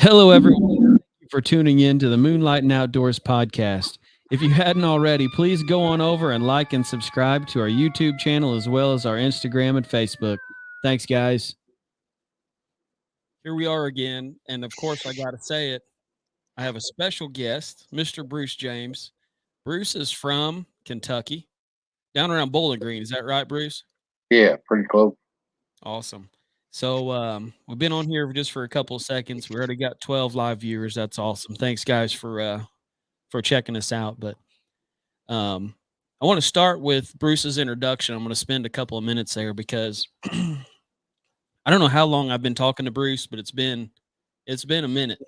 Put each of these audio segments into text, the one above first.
Hello, everyone. Thank you for tuning in to the Moonlight and Outdoors podcast. If you hadn't already, please go on over and like and subscribe to our YouTube channel as well as our Instagram and Facebook. Thanks, guys. Here we are again. And of course, I got to say it. I have a special guest, Mr. Bruce James. Bruce is from Kentucky, down around Bowling Green. Is that right, Bruce? Yeah, pretty close. Awesome. So we've been on here just for a couple of seconds. We already got 12 live viewers. That's awesome. Thanks, guys, for checking us out. But I want to start with Bruce's introduction. I'm going to spend a couple of minutes there because I don't know how long I've been talking to Bruce, but it's been a minute.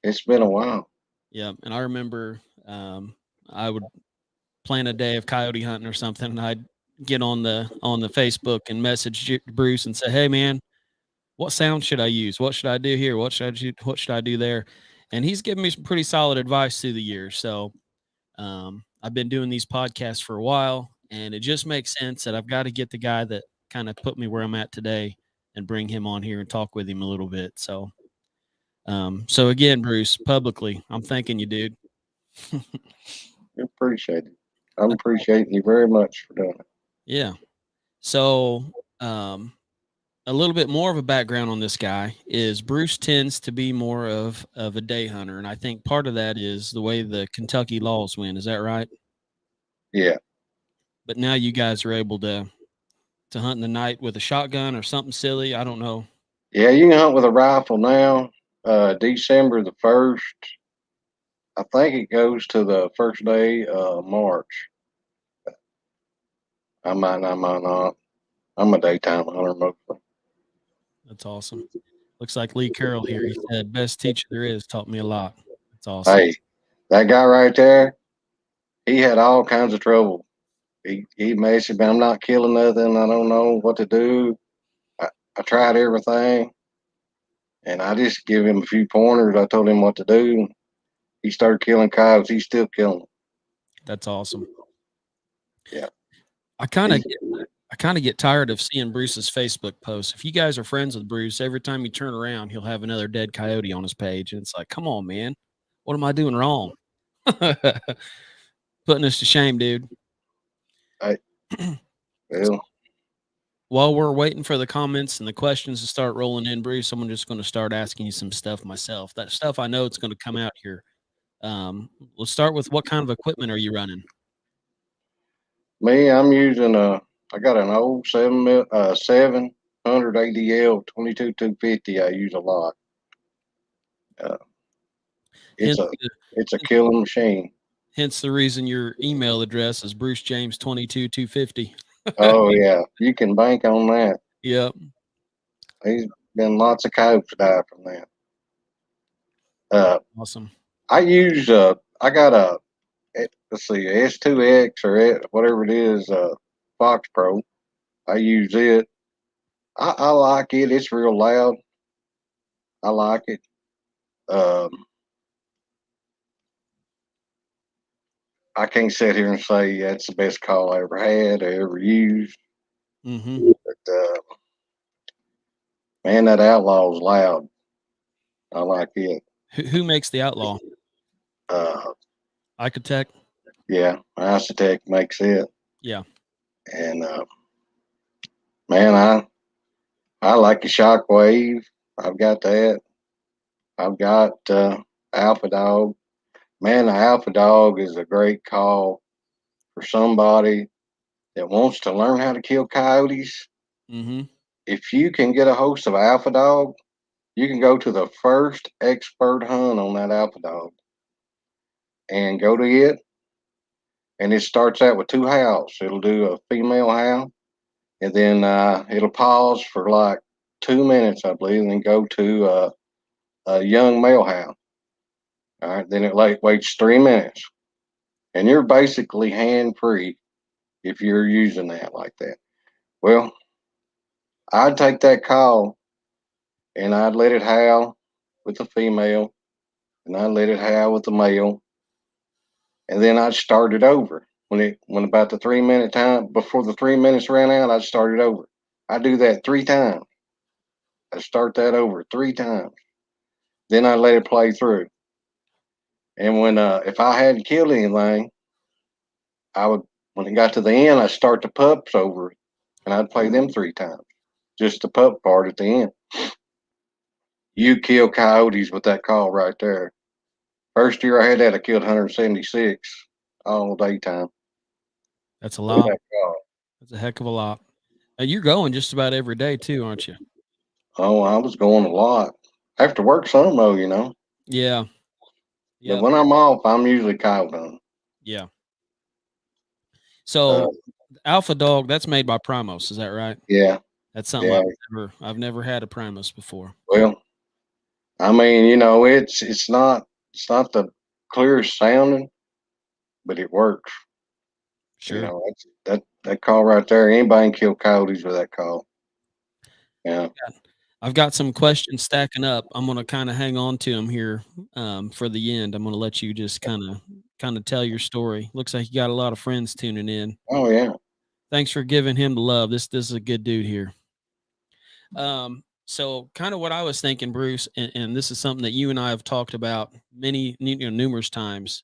It's been a while. Yeah, and I remember I would plan a day of coyote hunting or something, and I'd get on the Facebook and message Bruce and say, "Hey, man, what sound should I use? What should I do here? What should I do there?" And he's given me some pretty solid advice through the years. So I've been doing these podcasts for a while, and it just makes sense that I've got to get the guy that kind of put me where I'm at today and bring him on here and talk with him a little bit. So again, Bruce, publicly, I'm thanking you, dude. I appreciate it. I'm appreciating you very much for doing it. Yeah. So, a little bit more of a background on this guy is Bruce tends to be more of a day hunter, and I think part of that is the way the Kentucky laws went. Is that right? Yeah. But now you guys are able to hunt in the night with a shotgun or something silly. I don't know. Yeah, you can hunt with a rifle now. December the 1st. I think it goes to the first day of March. I might not. I'm a daytime hunter mostly. That's awesome. Looks like Lee Carroll here. He said, "Best teacher there is, taught me a lot." That's awesome. Hey, that guy right there, he had all kinds of trouble. He messaged me, I'm not killing nothing. I don't know what to do. I tried everything, and I just give him a few pointers. I told him what to do. He started killing coyotes. He's still killing them. That's awesome. Yeah. I kind of I kind of get tired of seeing Bruce's Facebook posts. If you guys are friends with Bruce, every time you turn around, he'll have another dead coyote on his page, and it's like, come on, man, what am I doing wrong? Putting us to shame, dude. I, well, While we're waiting for the comments and the questions to start rolling in, Bruce, I'm just going to start asking you some stuff myself. That stuff I know it's going to come out here. Let's start with what kind of equipment are you running? me, I'm using I got an old 700 ADL 22 250. I use a lot. Uh, it's Hence a the, it's a killing machine. hence the reason your email address is Bruce James 22 250. Oh yeah, you can bank on that. Yep. There's been lots of coyotes die from that. Uh, Awesome. I use I got let's see, S2X or whatever it is, Fox Pro. I use it. I like it. It's real loud. I like it. Um, I can't sit here and say that's the best call I ever had or ever used. Mm-hmm. But man, that Outlaw's loud. I like it. Who makes the Outlaw? Uh, Icotech? yeah, Isotech makes it, Yeah. and man, I like the Shockwave. I've got that. I've got Alpha Dog. Man, the Alpha Dog is a great call for somebody that wants to learn how to kill coyotes. Mm-hmm. If you can get a host of Alpha Dog, you can go to the first expert hunt on that Alpha Dog and go to it. And it starts out with two howls. It'll do a female howl, and then it'll pause for like 2 minutes, I believe, and then go to a young male howl. All right, then it waits 3 minutes, and you're basically hand free if you're using that like that. Well, I'd take that call and I'd let it howl with the female, and I'd let it howl with the male, and then I'd start it over. When about the 3 minute time before the 3 minutes ran out, I'd start it over. I do that 3 times. I start that over 3 times. Then I let it play through. And when if I hadn't killed anything, I would when it got to the end, I'd start the pups over, and I'd play them 3 times. Just the pup part at the end. You kill coyotes with that call right there. First year I had that, I killed 176 all daytime That's a with lot. that call. That's a heck of a lot. You're going just about every day too, aren't you? Oh, I was going a lot. I have to work some though, you know. Yeah. But Yeah. when I'm off, I'm usually coyote hunting. Yeah. Uh, So Alpha Dog, that's made by Primos, is that right? yeah, That's something yeah. I've never had a Primos before. Well, I mean, you know, it's not the clearest sounding, but it works. You Sure. know, that call right there. Anybody can kill coyotes with that call. Yeah. I've got some questions stacking up. I'm gonna kind of hang on to them here for the end. I'm gonna let you just kind of tell your story. Looks like you got a lot of friends tuning in. Oh yeah. Thanks for giving him the love. This is a good dude here. So kind of what I was thinking, Bruce, and this is something that you and I have talked about numerous times,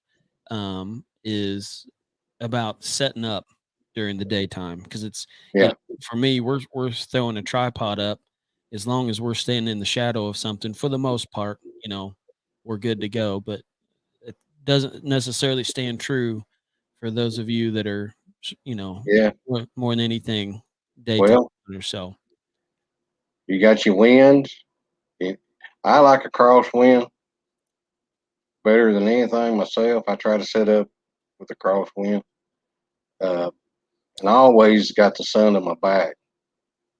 is about setting up during the daytime because Yeah. for me, we're throwing a tripod up as long as we're staying in the shadow of something for the most part, we're good to go. But it doesn't necessarily stand true for those of you that are, Yeah. more than anything, daytime Well, or so. you got your winds. Yeah. I like a crosswind better than anything myself. I try to set up with a crosswind. Uh, and I always got the sun on my back.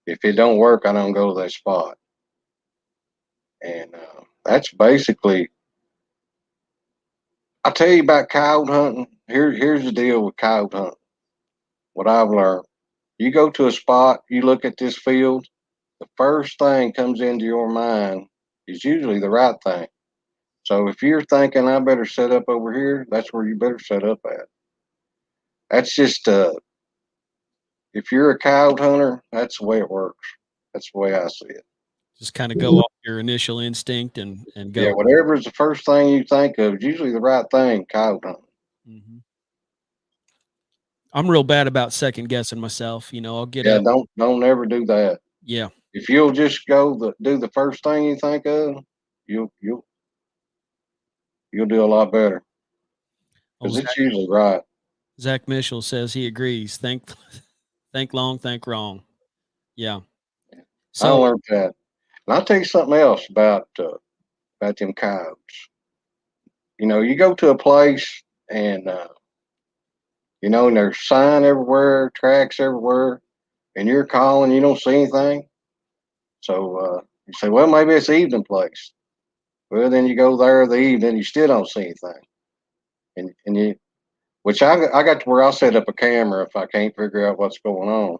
If it don't work, I don't go to that spot. And that's basically. I tell you about coyote hunting. Here's the deal with coyote hunting. What I've learned: you go to a spot, you look at this field. The first thing comes into your mind is usually the right thing. So if you're thinking I better set up over here, that's where you better set up at. That's just if you're a coyote hunter, that's the way it works. That's the way I see it. Just kind of go off your initial instinct and Yeah, go. whatever is the first thing you think of is usually the right thing, coyote hunting. Mhm. I'm real bad about second guessing myself. I'll get Yeah, up. don't ever do that. Yeah. If you'll just do the first thing you think of, you'll you'll you'll do a lot better Oh, because it's usually right. Zach Mitchell says he agrees. Think long, think wrong. Yeah. I So, learned that. And I'll tell you something else about them coyotes. You know, you go to a place and and there's sign everywhere, tracks everywhere, and you're calling, you don't see anything. So you say, well, maybe it's an evening place. Well, then you go there the evening, you still don't see anything, and you, which I got to where I'll set up a camera if I can't figure out what's going on.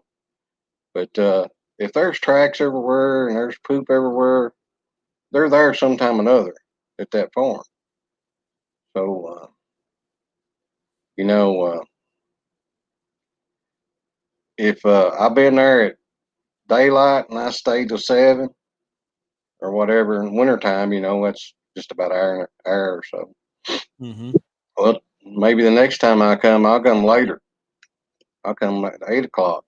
But if there's tracks everywhere and there's poop everywhere, they're there sometime or another at that farm. So you know, if I've been there at daylight and I stayed till 7 or whatever in wintertime, that's just about an hour or so. mhm. Well, maybe the next time I'll come later. I'll come at 8 o'clock.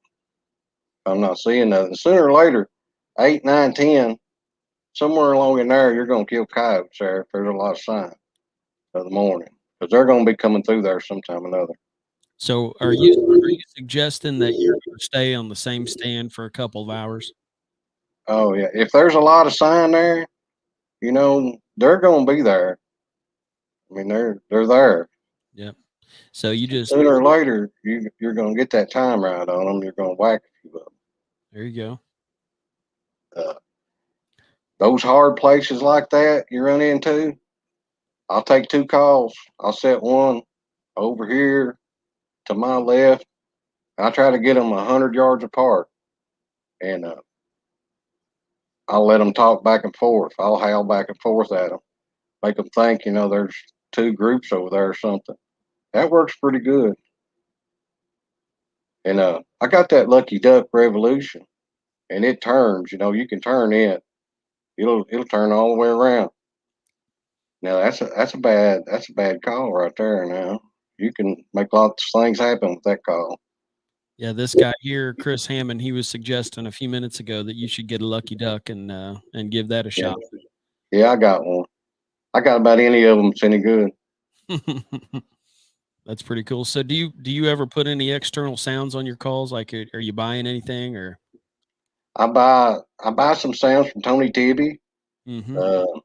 If I'm not seeing nothing. Sooner or later, 8, 9, 10, somewhere along in there, you're going to kill coyotes there if there's a lot of sign of the morning because they're going to be coming through there sometime or another. So are you suggesting that you're gonna stay on the same stand for a couple of hours? Oh yeah, if there's a lot of sign there, they're going to be there. I mean, they're there. Yep. So you just Sooner or later, you're going to get that time right on them. You're going to whack a few of there you go. them. Those hard places like that you run into, I'll take 2 calls. I'll set one over here to my left. I try to get them 100 yards apart, and I'll let them talk back and forth. I'll howl back and forth at them, make them think there's 2 groups over there or something. That works pretty good. And I got that lucky duck revolution, and it turns. You can turn it. It'll turn all the way around. Now that's a bad call right there. Now you can make lots of things happen with that call. Yeah, this guy here, Chris Hammond, he was suggesting a few minutes ago that you should get a lucky duck and give that a Yeah, shot. yeah, I got one. I got about any of them that's any good. That's pretty cool. So do you ever put any external sounds on your calls? Like, are you buying anything or? I buy some sounds from Tony Tibby. Mm-hmm. Uh,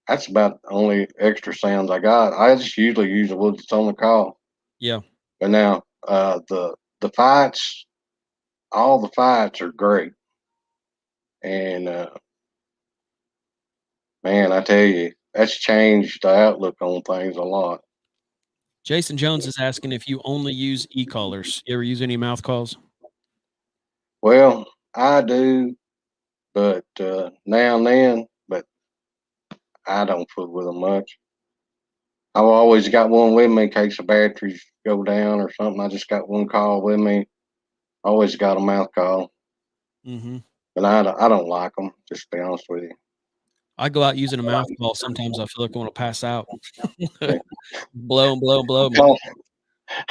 that's about the only extra sounds I got. I just usually use the ones that's on the call. Yeah. But now the fights, all the fights are great. And man, I tell you, that's changed the outlook on things a lot. Jason Jones is asking if you only use e-collars. You ever use any mouth calls? Well, I do, but now and then, but I don't fool with them much. I've always got one with me in case the batteries go down or something. I just got one call with me. Always got a mouth call, Mm-hmm. and I don't like them. Just to be honest with you. I go out using a mouth call. Sometimes I feel like I want to pass out. Yeah. Blow and blow and blow, man.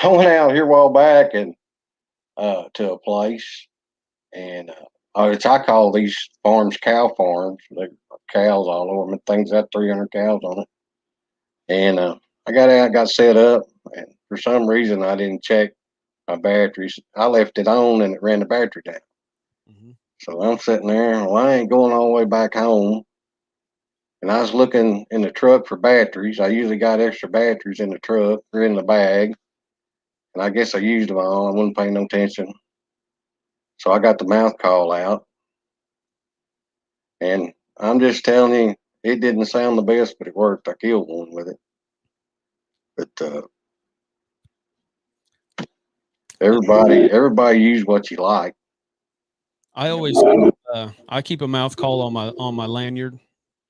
I went out here a while back and to a place, and I call these farms cow farms. They cows all over them. Things got 300 cows on it, and I got out, got set up, and for some reason I didn't check my batteries. I left it on, and it ran the battery down. Mm-hmm. So I'm sitting there. Well, I ain't going all the way back home. And I was looking in the truck for batteries. I usually got extra batteries in the truck or in the bag. And I guess I used them all. I wasn't paying no attention. So I got the mouth call out. And I'm just telling you, it didn't sound the best, but it worked. I killed one with it. But everybody use what you like. I always I keep a mouth call on my lanyard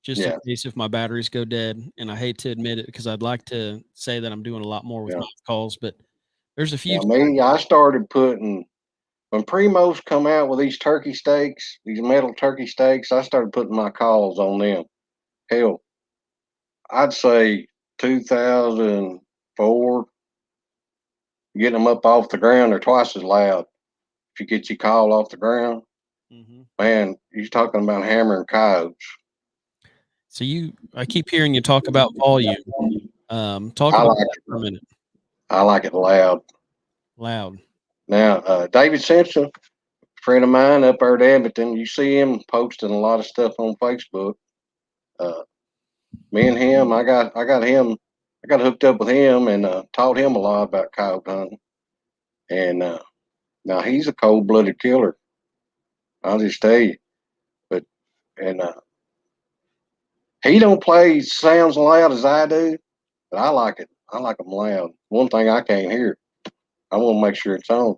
just in Yeah. case if my batteries go dead. And I hate to admit it because I'd like to say that I'm doing a lot more with Yeah. mouth calls, but there's a few. Now, me, I started putting, when Primos come out with these turkey steaks, these metal turkey steaks, I started putting my calls on them. Hell, I'd say 2004, getting them up off the ground, they're twice as loud. If you get your call off the ground, Mhm. man, you're talking about hammering coyotes. So I keep hearing you talk about volume. Talk I about like that for a minute. I like it loud. Loud. Now, David Simpson, a friend of mine up there at Edmonton, you see him posting a lot of stuff on Facebook. Uh, Me and him, I got hooked up with him and taught him a lot about coyote hunting. And now he's a cold blooded killer. I'll just tell you. But and he don't play sounds loud as I do, but I like it. I like them loud. One thing I can't hear, I want to make sure it's on.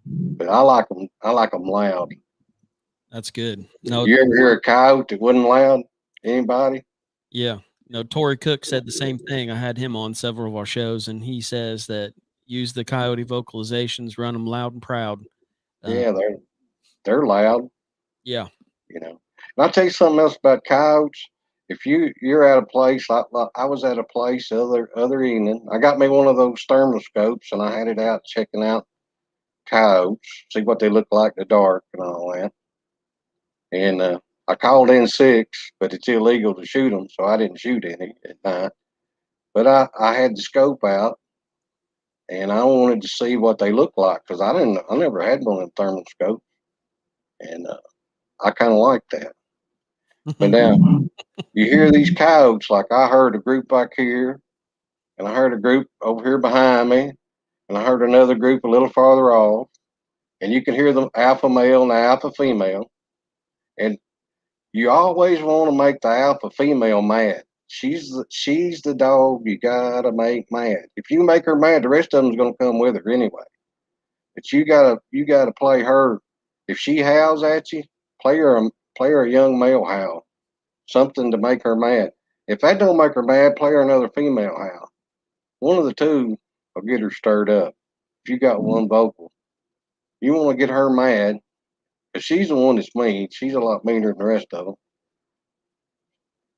But I like them. I like them loud. That's good. No, You ever hear a coyote that wasn't loud? Anybody? yeah. No, Tory Cook said the same thing. I had him on several of our shows, and he says that use the coyote vocalizations, run them loud and proud. Uh, Yeah, they're loud. yeah. You know. And I'll tell you something else about coyotes. If you're at a place, like I was at a place the other evening, I got me one of those thermoscopes and I had it out checking out coyotes, see what they look like in the dark and all that. And I called in six, but it's illegal to shoot them, so I didn't shoot any at night. But I had the scope out and I wanted to see what they look like because I never had one of them thermoscopes, and I kind of like that. But now you hear these coyotes, like I heard a group back here, and I heard a group over here behind me, and I heard another group a little farther off, and you can hear the alpha male and the alpha female, and you always want to make the alpha female mad. She's the dog you gotta make mad. If you make her mad, the rest of them's gonna come with her anyway. But you gotta play her. If she howls at you, play her a young male howl, something to make her mad. If that don't make her mad, play her another female howl. One of the two will get her stirred up. If you got one vocal, you want to get her mad because she's the one that's mean. She's a lot meaner than the rest of them.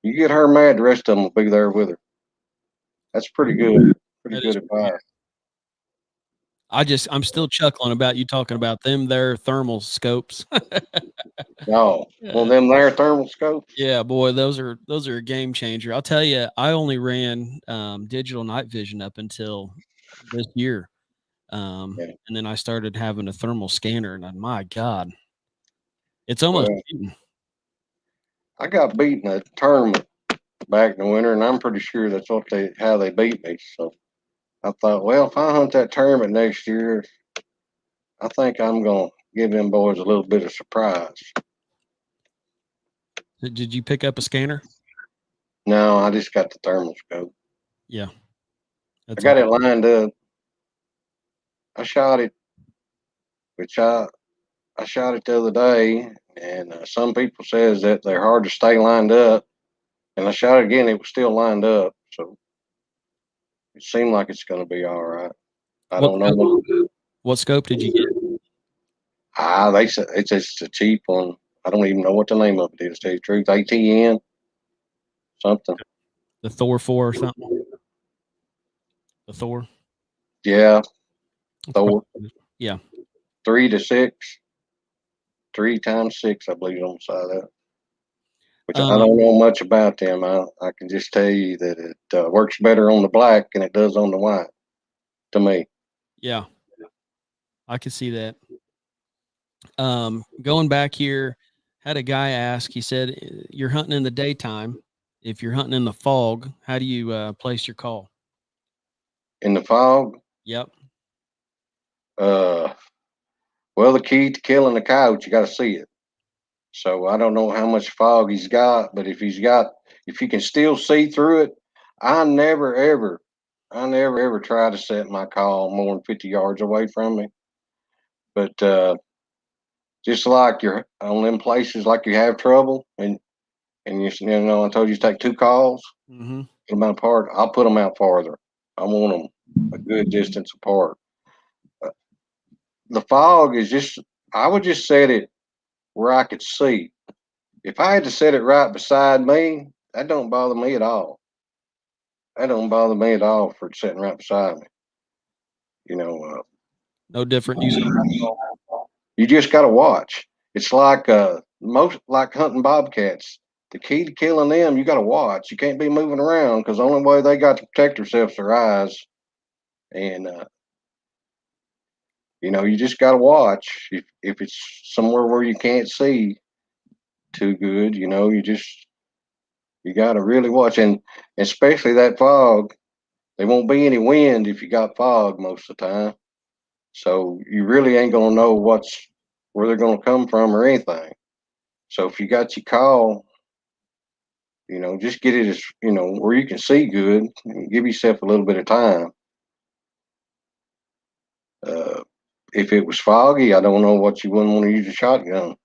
You get her mad, the rest of them will be there with her. That's pretty good. Pretty That good is pretty good. advice. I'm still chuckling about you talking about them their thermal scopes. No, well, Yeah. them there thermal scopes. Yeah, boy, those are a game changer. I'll tell you, I only ran digital night vision up until this year. Yeah. And then I started having a thermal scanner, and my God, it's almost Well, cheating. I got beaten at a tournament back in the winter, and I'm pretty sure that's how they beat me. So I thought, well, if I hunt that tournament next year, I think I'm gonna give them boys a little bit of surprise. Did you pick up a scanner? No, I just got the thermal scope. Yeah, I that's got all. it lined up. I shot it, which I shot it the other day, and some people says that they're hard to stay lined up. And I shot it again; it was still lined up, so it seemed like it's going to be all right. I What don't know. scope? What scope did you get? They said it's just a cheap one. I don't even know what the name of it is. To tell you the truth, ATN something. The Thor 4 or something? The Thor? Yeah, It's Thor probably, yeah. 3 to 6, 3 times 6, I believe on the side of that. Which I Um, don't know much about them. I can just tell you that it works better on the black than it does on the white. To me, yeah, I could see that. Going back here, had a guy ask, he said, you're hunting in the daytime. If you're hunting in the fog, how do you place your call? in the fog, Yep. uh, well, the key to killing the coyote, you got to see it. So I don't know how much fog he's got, but if you can still see through it, I never ever, I never ever try to set my call more than 50 yards away from me. But just like you're on them places, like you have trouble, and I told you to take 2 calls, Mm-hmm. put them out apart. I'll put them out farther. I want them a good distance apart. Uh, The fog is just, I would just set it where I could see. If I had to set it right beside me, that don't bother me at all. That don't bother me at all for it sitting right beside me. You know, No different using a you just got to watch. It's like most like hunting bobcats. The key to killing them, you got to watch. You can't be moving around because the only way they got to protect themselves is their eyes. And you just got to watch. If it's somewhere where you can't see too good, you got to really watch. And especially that fog. There won't be any wind if you got fog most of the time. So you really ain't gonna know where they're gonna come from or anything. So if you got your call, just get it as where you can see good. And give yourself a little bit of time. Uh, if it was foggy, I don't know what you wouldn't want to use a shotgun.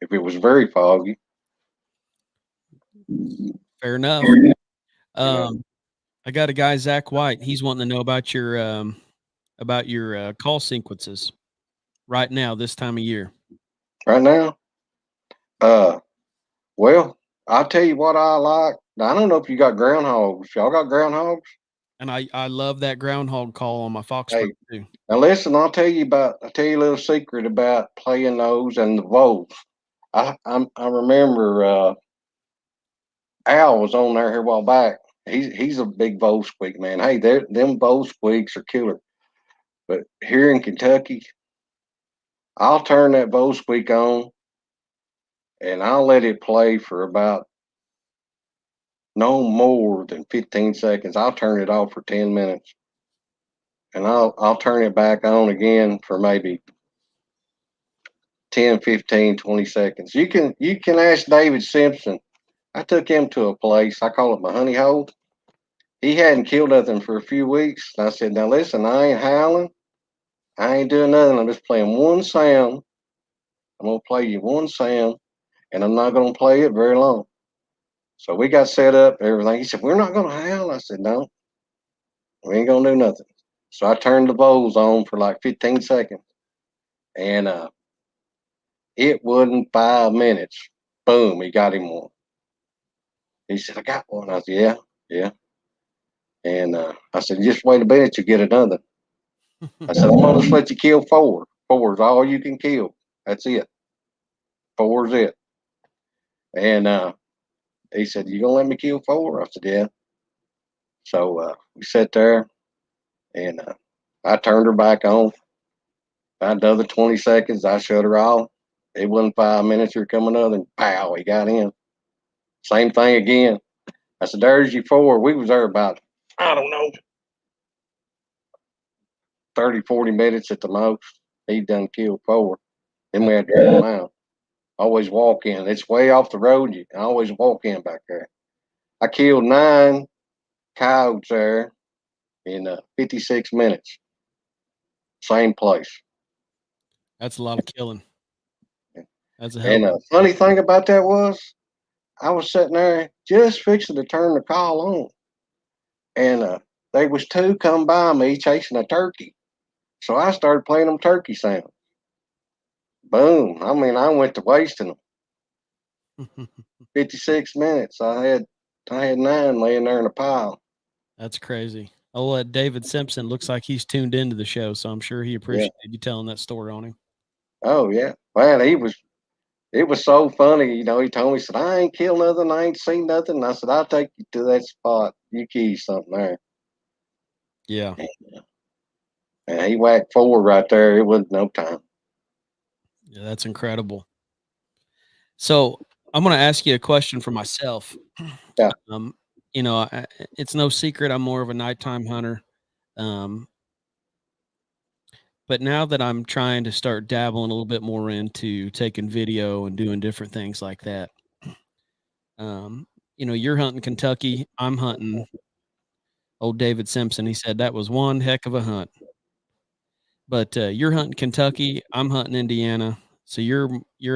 If it was very foggy, fair enough. you know, Um, I got a guy, Zach White. He's wanting to know about your call sequences right now, this time of year. right now, uh, well, I'll tell you what I like. Now, I don't know if you got groundhogs. Y'all got groundhogs? And I love that groundhog call on my Foxborough Hey, too. now listen, I'll tell you a little secret about playing those and the voles. I remember Al was on there here a while back. He's a big vole squeak man. Hey, them vole squeaks are killer. But here in Kentucky, I'll turn that vole squeak on and I'll let it play for about no more than 15 seconds. I'll turn it off for 10 minutes and I'll turn it back on again for maybe 10, 15, 20 seconds. You can ask David Simpson. I took him to a place, I call it my honey hole. He hadn't killed nothing for a few weeks. And I said, now listen, I ain't howling. I ain't doing nothing. I'm just playing one sound. I'm going to play you one sound, and I'm not going to play it very long. So we got set up, everything. He said, we're not going to howl. I said, no, we ain't going to do nothing. So I turned the bowls on for like 15 seconds, and it wasn't 5 minutes. Boom, he got him one. He said, I got one. I said, yeah, yeah. And I said, just wait a minute, you get another. I said, I'm going to let you kill 4. 4 is all you can kill. That's it. 4 is it. And he said, you going to let me kill 4? I said, yeah. So we sat there, and I turned her back on. About another 20 seconds, I shut her off. It wasn't 5 minutes, here come another, and pow, he got in. Same thing again. I said, there's your 4. We was there about, I don't know, 30, 40 minutes at the most. He done killed 4. Then we had to get him out. Always walk in. It's way off the road. You can always walk in back there. I killed 9 coyotes there in 56 minutes. Same place. That's a lot of killing. That's a hell. And the funny thing about that was, I was sitting there just fixing to turn the call on, and there was 2 come by me chasing a turkey. So I started playing them turkey sounds. Boom! I mean, I went to wasting them. 56 minutes. I had 9 laying there in a pile. That's crazy. Oh, David Simpson looks like he's tuned into the show, so I'm sure he appreciated you telling that story on him. Oh yeah, man, it was so funny. You know, he told me, he said, I ain't killed nothing, I ain't seen nothing. And I said, I'll take you to that spot. You kill something there. Yeah. And he whacked 4 right there. It wasn't no time. Yeah, that's incredible. So I'm going to ask you a question for myself. Yeah. You know, it's no secret I'm more of a nighttime hunter. But now that I'm trying to start dabbling a little bit more into taking video and doing different things like that, you know, you're hunting Kentucky, I'm hunting old David Simpson. He said that was one heck of a hunt. But you're hunting Kentucky, I'm hunting Indiana. So you're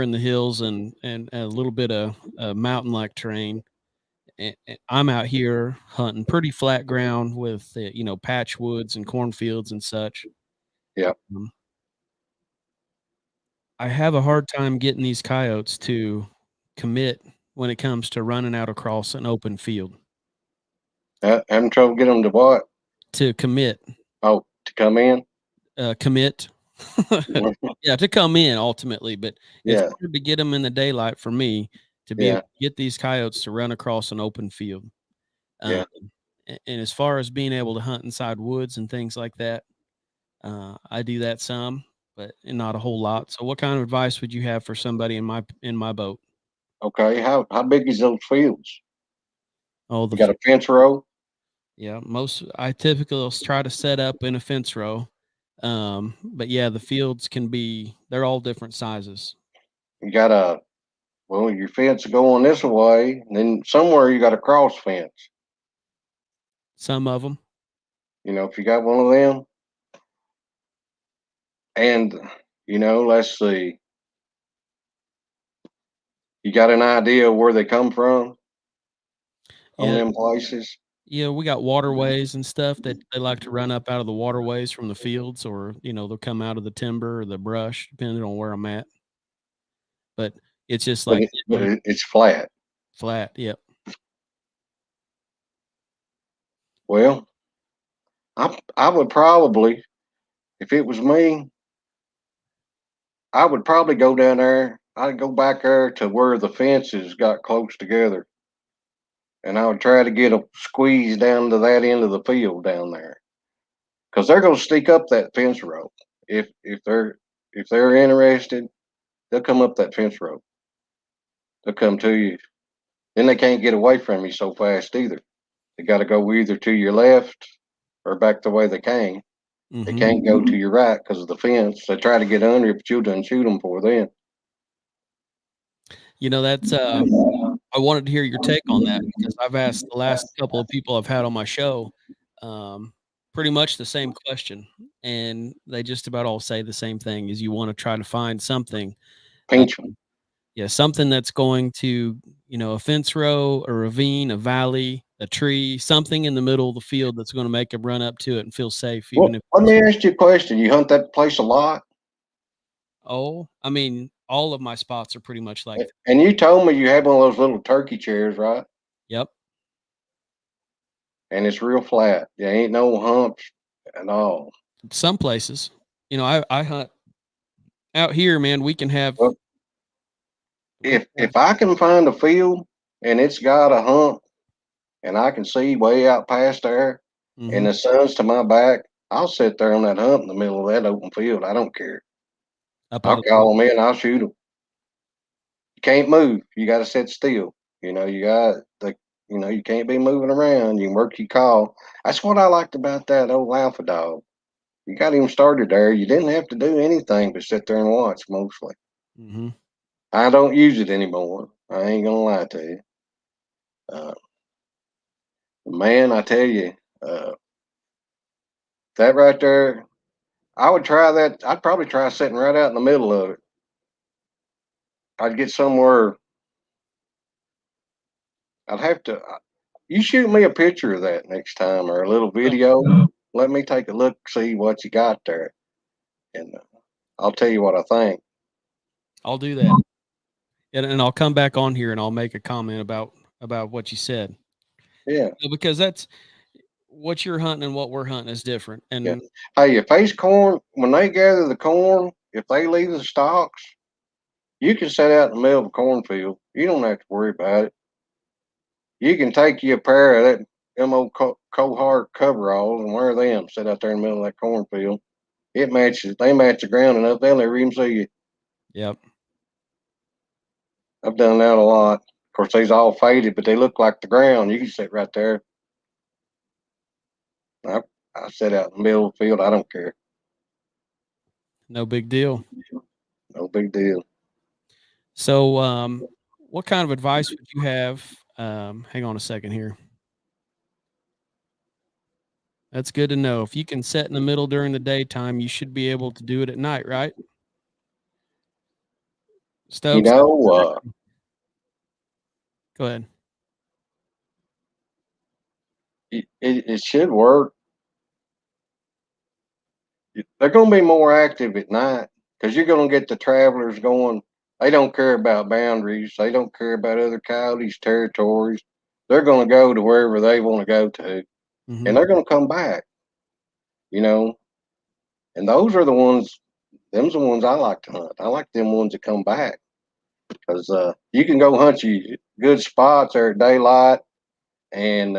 in the hills and a little bit of mountain-like terrain. And I'm out here hunting pretty flat ground with you know, patch woods and cornfields and such. Yeah. I have a hard time getting these coyotes to commit when it comes to running out across an open field. Having trouble getting them to what? To commit. Oh, to come in? Commit. Yeah, to come in ultimately, but it's Yeah. hard to get them in the daylight for me to be able to get these coyotes to run across an open field. Yeah. And as far as being able to hunt inside woods and things like that, I do that some, but not a whole lot. So what kind of advice would you have for somebody in my boat? Okay. How big is those fields? Oh, You got a fence row? Yeah, I typically try to set up in a fence row. But yeah, the fields they're all different sizes. You got your fence going this way, and then somewhere you got a cross fence. Some of them. You know, if you got one of them, and you know, let's see, you got an idea of where they come from on them places? Yeah, we got waterways and stuff that they like to run up out of the waterways from the fields, or you know, they'll come out of the timber or the brush, depending on where I'm at. But it's just like It's flat. Flat. Yep. Well, I would probably, if it was me, I would probably go down there. I'd go back there to where the fences got close together, and I would try to get a squeeze down to that end of the field down there, because they're going to sneak up that fence row. If they're interested, they'll come up that fence row. They'll come to you. Then they can't get away from you so fast either. They got to go either to your left or back the way they came. They can't go to your right because of the fence. They try to get under it, but you done shoot them for then. You know, that's I wanted to hear your take on that, because I've asked the last couple of people I've had on my show pretty much the same question, and they just about all say the same thing: is you want to try to find something, Pinch them. yeah, something that's going to, you know, a fence row, a ravine, a valley, a tree, something in the middle of the field that's going to make them run up to it and feel safe, even Well, let me ask you a question. You hunt that place a lot? Oh, I mean, all of my spots are pretty much like that. And you told me you had one of those little turkey chairs, right? Yep. And it's real flat. There ain't no humps at all. Some places, I hunt out here, man. We can have Well, if I can find a field and it's got a hump and I can see way out past there and Mhm. the sun's to my back, I'll sit there on that hump in the middle of that open field. I don't care. Up on I'll the call them in. I'll shoot them. You can't move. You got to sit still. You got the, you can't be moving around. You can work your call. That's what I liked about that old alpha dog. You got him started there. You didn't have to do anything but sit there and watch mostly. Mhm. I don't use it anymore. I ain't gonna lie to you. Uh, man, I tell you, uh, that right there, I would try that. I'd probably try sitting right out in the middle of it. I'd get somewhere. I'd have to. You shoot me a picture of that next time or a little video. Let me take a look, see what you got there, and I'll tell you what I think. I'll do that. And I'll come back on here and I'll make a comment about what you said. Yeah, Because that's what you're hunting and what we're hunting is different. yeah. And Hey, if they's corn, when they gather the corn, if they leave the stalks, you can set out in the middle of a cornfield. You don't have to worry about it. You can take you a pair of that them old cohort coveralls and wear them. Sit out there in the middle of that cornfield. It matches. They match the ground enough. They'll never even see you. yep. I've done that a lot. Of course, they's all faded, but they look like the ground. You can sit right there. I, I sit out in the middle of the field. I don't care. No big deal. No big deal. So what kind of advice would you have? Hang on a second here. That's good to know. If you can set in the middle during the daytime, you should be able to do it at night, right? You Stokes, know, go ahead. it should work. They're going to be more active at night because you're going to get the travelers going. They don't care about boundaries. They don't care about other coyotes' territories. They're going to go to wherever they want to go to, Hmm. and they're going to come back. You know, and those are the ones. Them's the ones I like to hunt. I like them ones that come back because you can go hunt you good spots there at daylight, and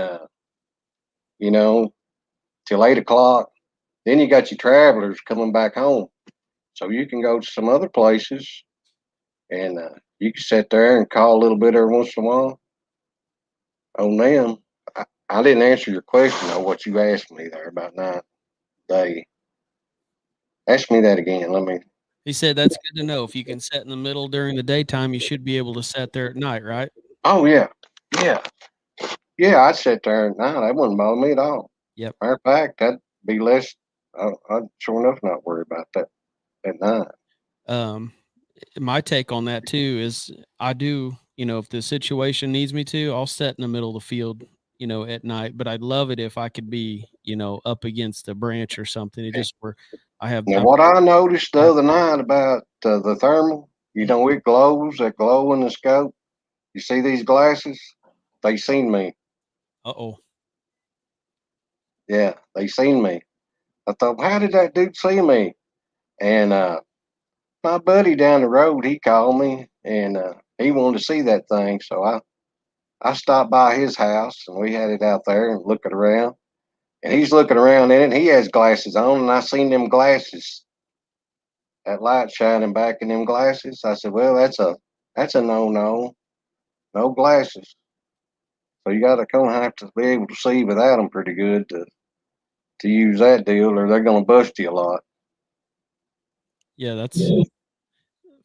you know till 8 o'clock. Then you got your travelers coming back home, so you can go to some other places and you can sit there and call a little bit every once in a while on them. I didn't answer your question though. What you asked me there about night day. Ask me that again. Let me. He said that's good to know. If you can set in the middle during the daytime, you should be able to set there at night, right? Oh yeah, yeah, yeah. I'd sit there at night. That wouldn't bother me at all. Yep. Matter of fact, that'd be less. I'd sure enough not worry about that at night. Um, my take on that too is I do, if the situation needs me to, I'll set in the middle of the field, at night. But I'd love it if I could be, up against a branch or something. It just where Now, I'm what I noticed the other night about the thermal, it glows, that glow in the scope. You see these glasses? They seen me. uh-oh. Yeah, they seen me. I thought, how did that dude see me? And my buddy down the road, he called me and he wanted to see that thing. So I stopped by his house and we had it out there and looking around. And he's looking around in it. And he has glasses on, and I seen them glasses, that light shining back in them glasses. I said, well, that's a no, no glasses. So you got to kind of have to be able to see without them pretty good to use that deal, or they're going to bust you a lot. Yeah, that's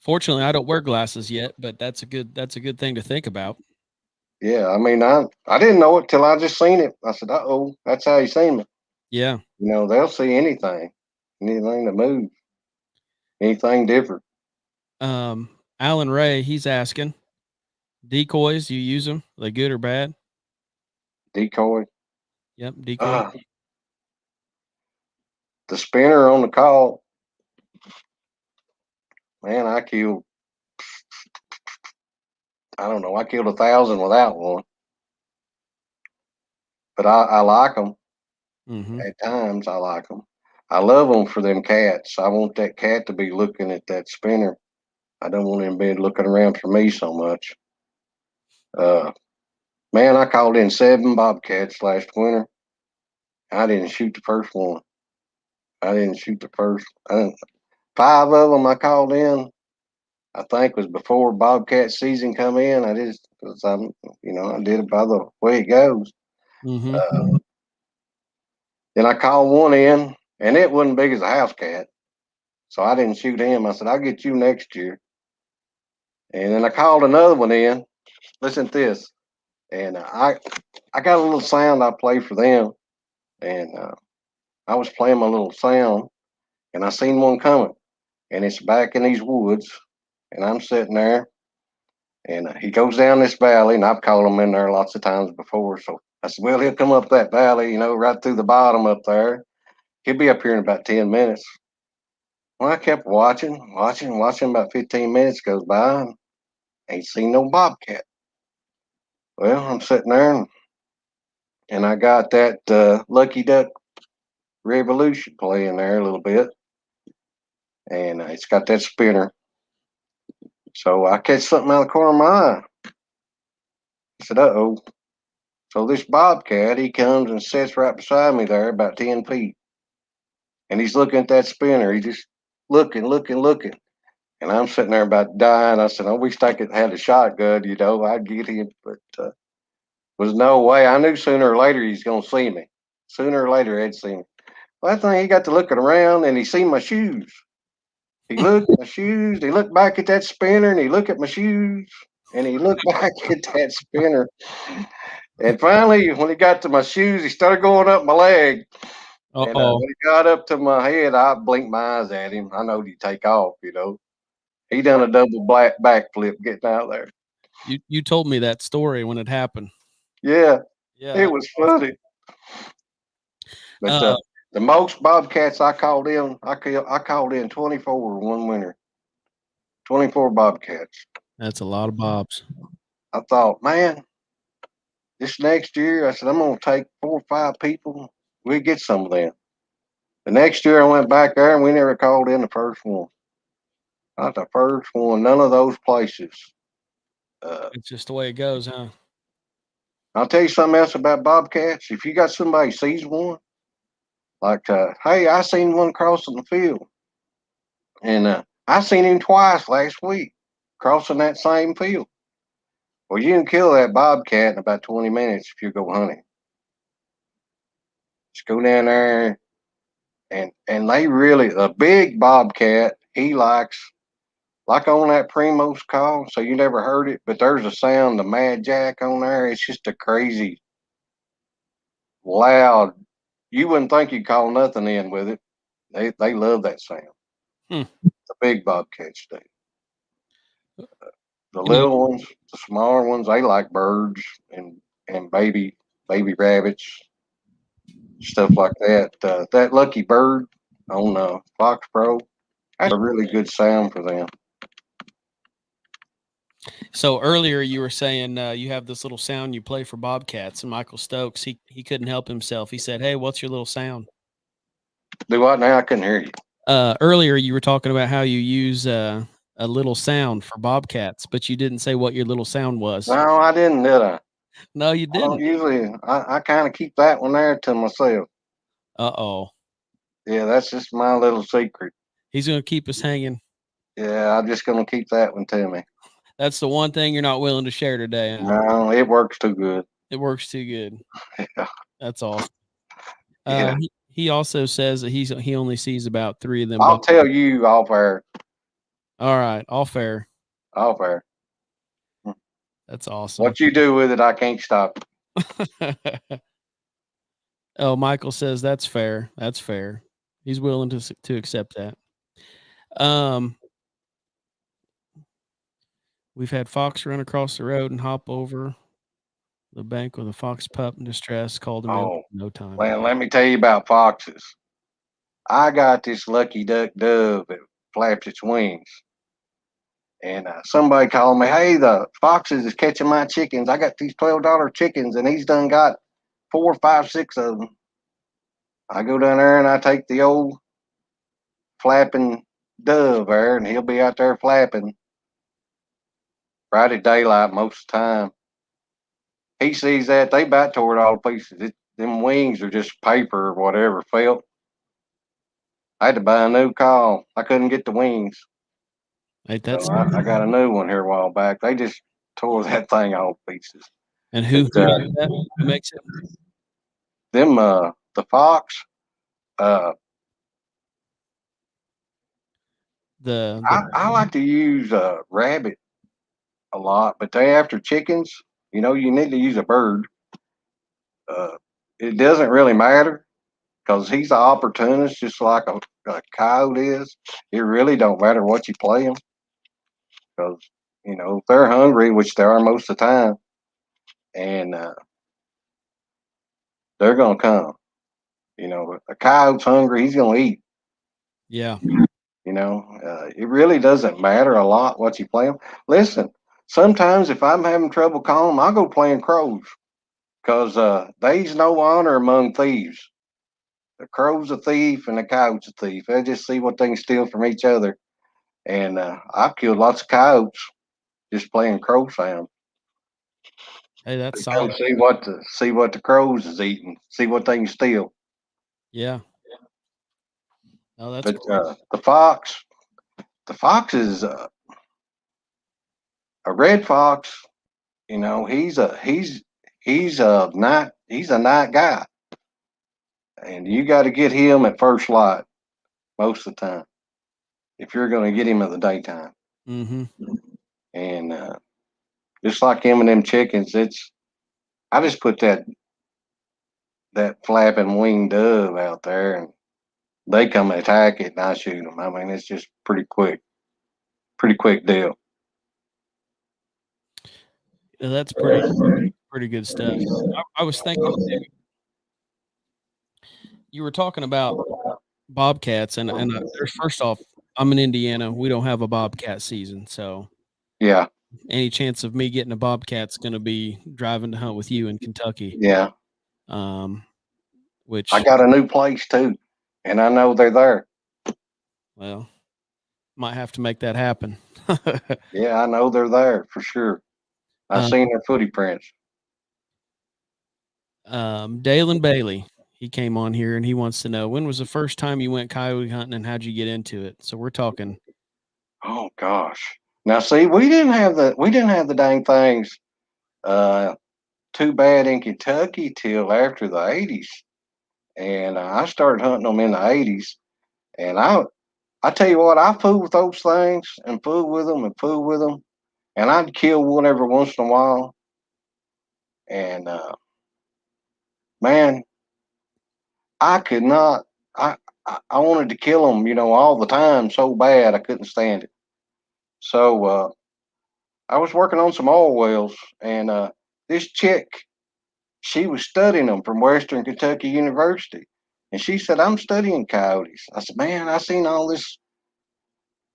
fortunately I don't wear glasses yet, but that's a good thing to think about. Yeah, I mean, I didn't know it till I just seen it. I said, "Uh-oh, that's how you seen me." Yeah. They'll see anything that moves, anything different. Alan Ray, he's asking, decoys, you use them? Are they good or bad? Decoy. Yep, decoy. Uh, the spinner on the call, man, I killed. I don't know. I killed 1,000 without one, but I like them. Mm-hmm. At times, I like them. I love them for them cats. I want that cat to be looking at that spinner. I don't want him being looking around for me so much. Uh, Man, I called in 7 bobcats last winter. I didn't shoot the first one. I didn't shoot the first. 5 of them I called in. I think was before bobcat season come in. I just, cause I did it by the way it goes. Mm-hmm. Uh, then I called one in, and it wasn't big as a house cat, so I didn't shoot him. I said I'll get you next year. And then I called another one in. Listen to this, and I got a little sound I play for them, and I was playing my little sound, and I seen one coming, and it's back in these woods, and I'm sitting there, and he goes down this valley, and I've called him in there lots of times before. So I said, well, he'll come up that valley, right through the bottom up there. He'll be up here in about 10 minutes. Well, I kept watching. About 15 minutes goes by, and ain't seen no bobcat. Well, I'm sitting there, and I got that Lucky Duck Revolution playing there a little bit, and it's got that spinner. So I catch something out of the corner of my eye. I said, uh-oh. So this bobcat, he comes and sits right beside me there about 10 feet. And he's looking at that spinner. He just looking. And I'm sitting there about dying. I said, I wish I could have a shotgun, I'd get him. But was no way. I knew sooner or later he's going to see me. Sooner or later he'd see me. Well, I think he got to looking around and he seen my shoes. He looked at my shoes. He looked back at that spinner and he looked at my shoes. And he looked back at that spinner. And finally, when he got to my shoes, he started going up my leg. And Uh-oh. when he got up to my head, I blinked my eyes at him. I knowed he'd take off. He done a double black backflip getting out there. You told me that story when it happened. Yeah, Yeah, it that was was funny. But awesome. the most bobcats I called in, I called in 24 one winter. 24 bobcats. That's a lot of bobs. I thought, man, this next year, I said, I'm going to take 4 or 5 people. We get some of them. The next year, I went back there and we never called in the first one. Not the first one, none of those places. It's just the way it goes, huh? I'll tell you something else about bobcats. If you got somebody sees one, like, hey, I seen one crossing the field, and I seen him twice last week crossing that same field. Well, you can kill that bobcat in about 20 minutes if you go hunting. Just go down there, and they really, a big bobcat, he likes, like on that Primos call, so you never heard it, but there's a sound, the Mad Jack on there. It's just a crazy, loud. You wouldn't think you'd call nothing in with it. They love that sound. Hmm. The big bobcats do. The You know, little ones, the smaller ones, they like birds and baby rabbits, stuff like that. That lucky bird on Fox Pro, that's a really good sound for them. so earlier you were saying you have this little sound you play for bobcats, and Michael Stokes, he couldn't help himself. He said, "Hey, what's your little sound?" Do what now? I couldn't hear you. Earlier you were talking about how you use a little sound for bobcats, but you didn't say what your little sound was. No, I didn't, did I? No, you I don't didn't. usually. I kind of keep that one there to myself. Uh-oh. Yeah, that's just my little secret. He's going to keep us hanging. Yeah, I'm just gonna keep that one to me. That's the one thing you're not willing to share today, huh? No, it works too good. It works too good. Yeah, That's awesome. yeah. He also says that he only sees about 3 of them. I'll tell you off air. All right, all fair. Off air. That's awesome. What you do with it, I can't stop. Oh, Michael says that's fair. That's fair. He's willing to accept that. Um, we've had fox run across the road and hop over the bank with a fox pup in distress. Called him in Oh, no time. well, let me tell you about foxes. I got this lucky duck dove that flaps its wings, And somebody called me, hey, the foxes is catching my chickens. I got these $12 chickens, and he's done got 4, 5, 6 of them. I go down there and I take the old flapping dove there, and he'll be out there flapping right at daylight most of the time. He sees that, they about tore it all to pieces. Them wings are just paper or whatever, felt. I had to buy a new call. I couldn't get the wings. Ain't that So I got a new one here a while back. They just tore that thing all to pieces. and who But, does that? Who makes it? them, the fox, uh, The I like to use rabbit a lot, but they after chickens, you need to use a bird. Uh, it doesn't really matter because he's an opportunist, just like a coyote is. It really don't matter what you play him because if they're hungry, which they are most of the time, and they're gonna come. A coyote's hungry, he's gonna eat. yeah. It really doesn't matter a lot what you play them. Listen, sometimes if I'm having trouble calling, I'll go playing crows because there's no honor among thieves. The crow's a thief and the coyote's a thief. They just see what they can steal from each other. And I've killed lots of coyotes just playing crow sound. Hey, that's They go solid. see what the crows is eating, see what they can steal. Yeah. Oh, that's But cool. the fox is a red fox. He's a night guy, and you got to get him at first light most of the time if you're going to get him in the daytime. Mm-hmm. And just like him and them chickens, I just put that flapping winged dove out there, and they come and attack it, and I shoot them. I mean, it's just pretty quick deal. Yeah, that's pretty good stuff. I was thinking you were talking about bobcats, and there's first off, I'm in Indiana. We don't have a bobcat season, so Yeah, any chance of me getting a bobcat's going to be driving to hunt with you in Kentucky. yeah. Um, I which got a new place too, and I know they're there. well, might have to make that happen. Yeah, I know they're there for sure. I uh, seen their footy prints. Dalen Bailey, he came on here and he wants to know when was the first time you went coyote hunting and how'd you get into it? So we're talking. Oh gosh. Now see, we didn't have the dang things uh too bad in Kentucky till after the 80s. And I started hunting them in the 80s. And I tell you what, I fool with those things and fool with them and fool with them. And I'd kill one every once in a while. And man, I could not. I wanted to kill them, all the time so bad I couldn't stand it. So I was working on some oil wells, and this chick, she was studying them from Western Kentucky University. And she said, I'm studying coyotes. I said, man, I seen all this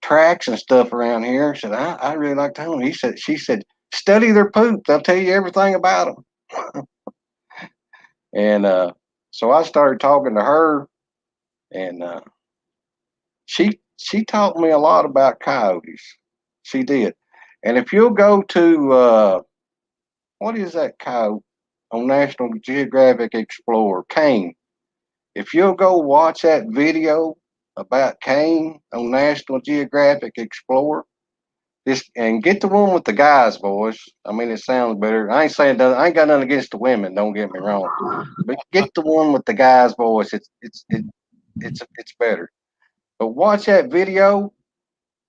tracks and stuff around here. I said, I really like to hunt them. She said, study their poop. They'll tell you everything about them. And so I started talking to her, and she taught me a lot about coyotes. She did. And if you'll go to what is that coyote on National Geographic Explorer, Kane. If you'll go watch that video about Kane on National Geographic Explorer, this and get the one with the guys' voice. I mean, it sounds better. I ain't saying that. I ain't got nothing against the women. Don't get me wrong, but get the one with the guys' voice. It's better. But watch that video,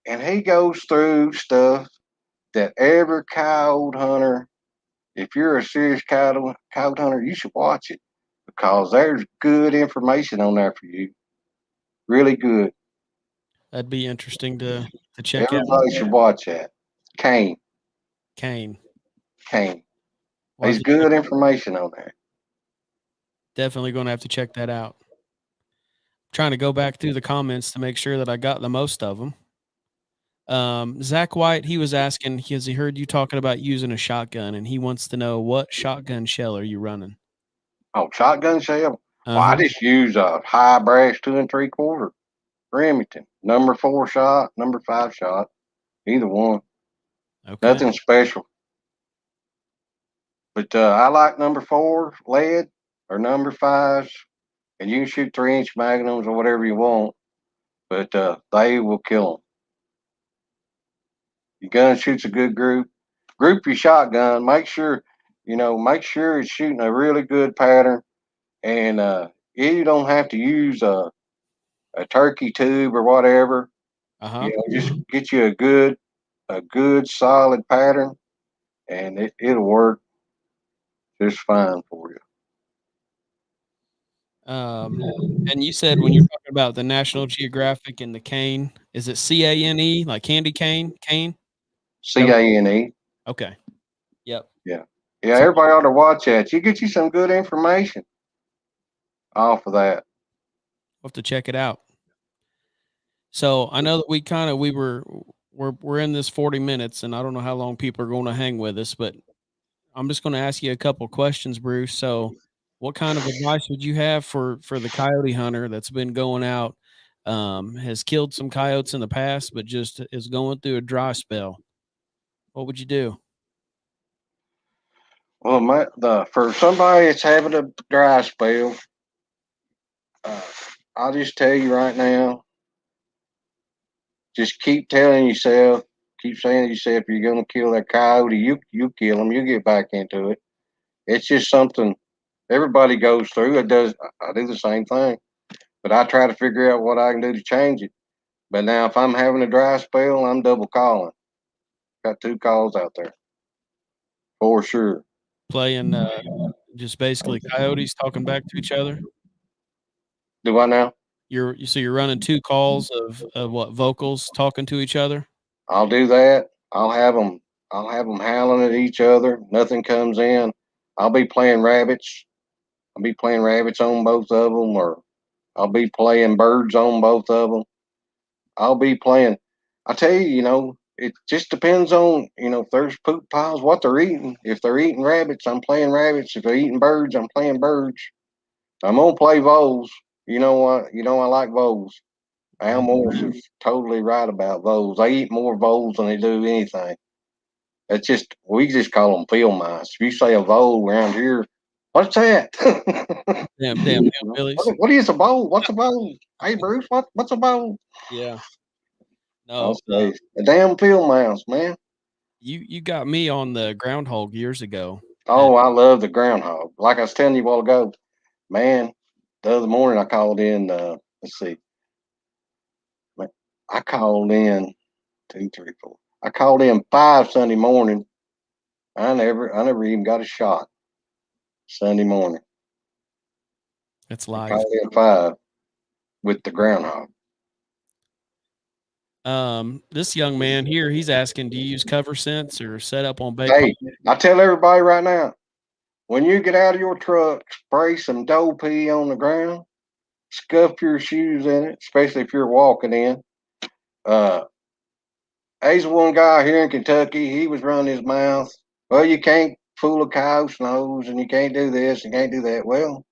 and he goes through stuff that every coyote hunter, if you're a serious coyote hunter, you should watch it because there's good information on there for you. Really good. That'd be interesting to check out. Everybody should watch that. Kane, Kane. Kane. We'll have There's to check, good information on there. definitely going to have to check that out. Trying to go back through the comments to make sure that I got the most of them. Zach White, he was asking because he heard you talking about using a shotgun, and he wants to know what shotgun shell are you running? Oh, shotgun shell. Well, I Uh-huh. just use a high brass 2 3/4 Remington, number 4 shot, number 5 shot, either one. Okay. Nothing special. But I like number 4 lead or number 5s, and you can shoot 3-inch magnums or whatever you want. But they will kill them. Your gun shoots a good group. Group your shotgun. Make sure it's shooting a really good pattern. And you don't have to use a turkey tube or whatever. Uh-huh. Just get you a good solid pattern, and it'll work just fine for you. Um, and you said when you're talking about the National Geographic and the cane, is it CANE, like candy cane? Cane? Is that what? CANE. Okay. Yep. Yeah. Yeah, So everybody ought to watch that. You get you some good information off of that. we'll have to check it out. So I know that we're in this 40 minutes, and I don't know how long people are going to hang with us, but I'm just going to ask you a couple questions, Bruce. So, what kind of advice would you have for the coyote hunter that's been going out, has killed some coyotes in the past, but just is going through a dry spell? What would you do? Well, for somebody that's having a dry spell, uh, I'll just tell you right now, just keep telling yourself, keep saying to yourself, you're gonna kill that coyote. You kill him. You get back into it. It's just something everybody goes through. It does. I do the same thing, but I try to figure out what I can do to change it. But now, if I'm having a dry spell, I'm double calling. Got 2 calls out there for sure. Playing just basically coyotes talking back to each other? Do I now? You're running 2 calls of what, vocals talking to each other? I'll do that. I'll have them. I'll have them howling at each other. Nothing comes in. I'll be playing rabbits. I'll be playing rabbits on both of them, or I'll be playing birds on both of them. I'll be playing. I tell you, it just depends on, if there's poop piles, what they're eating. If they're eating rabbits, I'm playing rabbits. If they're eating birds, I'm playing birds. I'm gonna play voles. You know what? I like voles. Al Morris is totally right about voles. They eat more voles than they do anything. It's just we just call them field mice. If you say a vole around here, what's that? Damn hillbillies. What is a vole? What's a vole? Hey Bruce, what's a vole? Yeah. I'll No, say a damn field mouse, man. you got me on the groundhog years ago, and Oh, I love the groundhog. Like I was telling you a while ago, man. The other morning I called in. Let's see, I called in 2, 3, 4. I called in 5 Sunday morning. I never even got a shot Sunday morning. it's I life. called in 5 with the groundhog. This young man here, he's asking, do you use cover scents or set up on bay pond? Hey, I tell everybody right now, when you get out of your truck, spray some doe pee on the ground, scuff your shoes in it, especially if you're walking in. Uh, there's one guy here in Kentucky. He was running his mouth. Well, you can't fool a coyote's nose, and you can't do this, and can't do that. Well,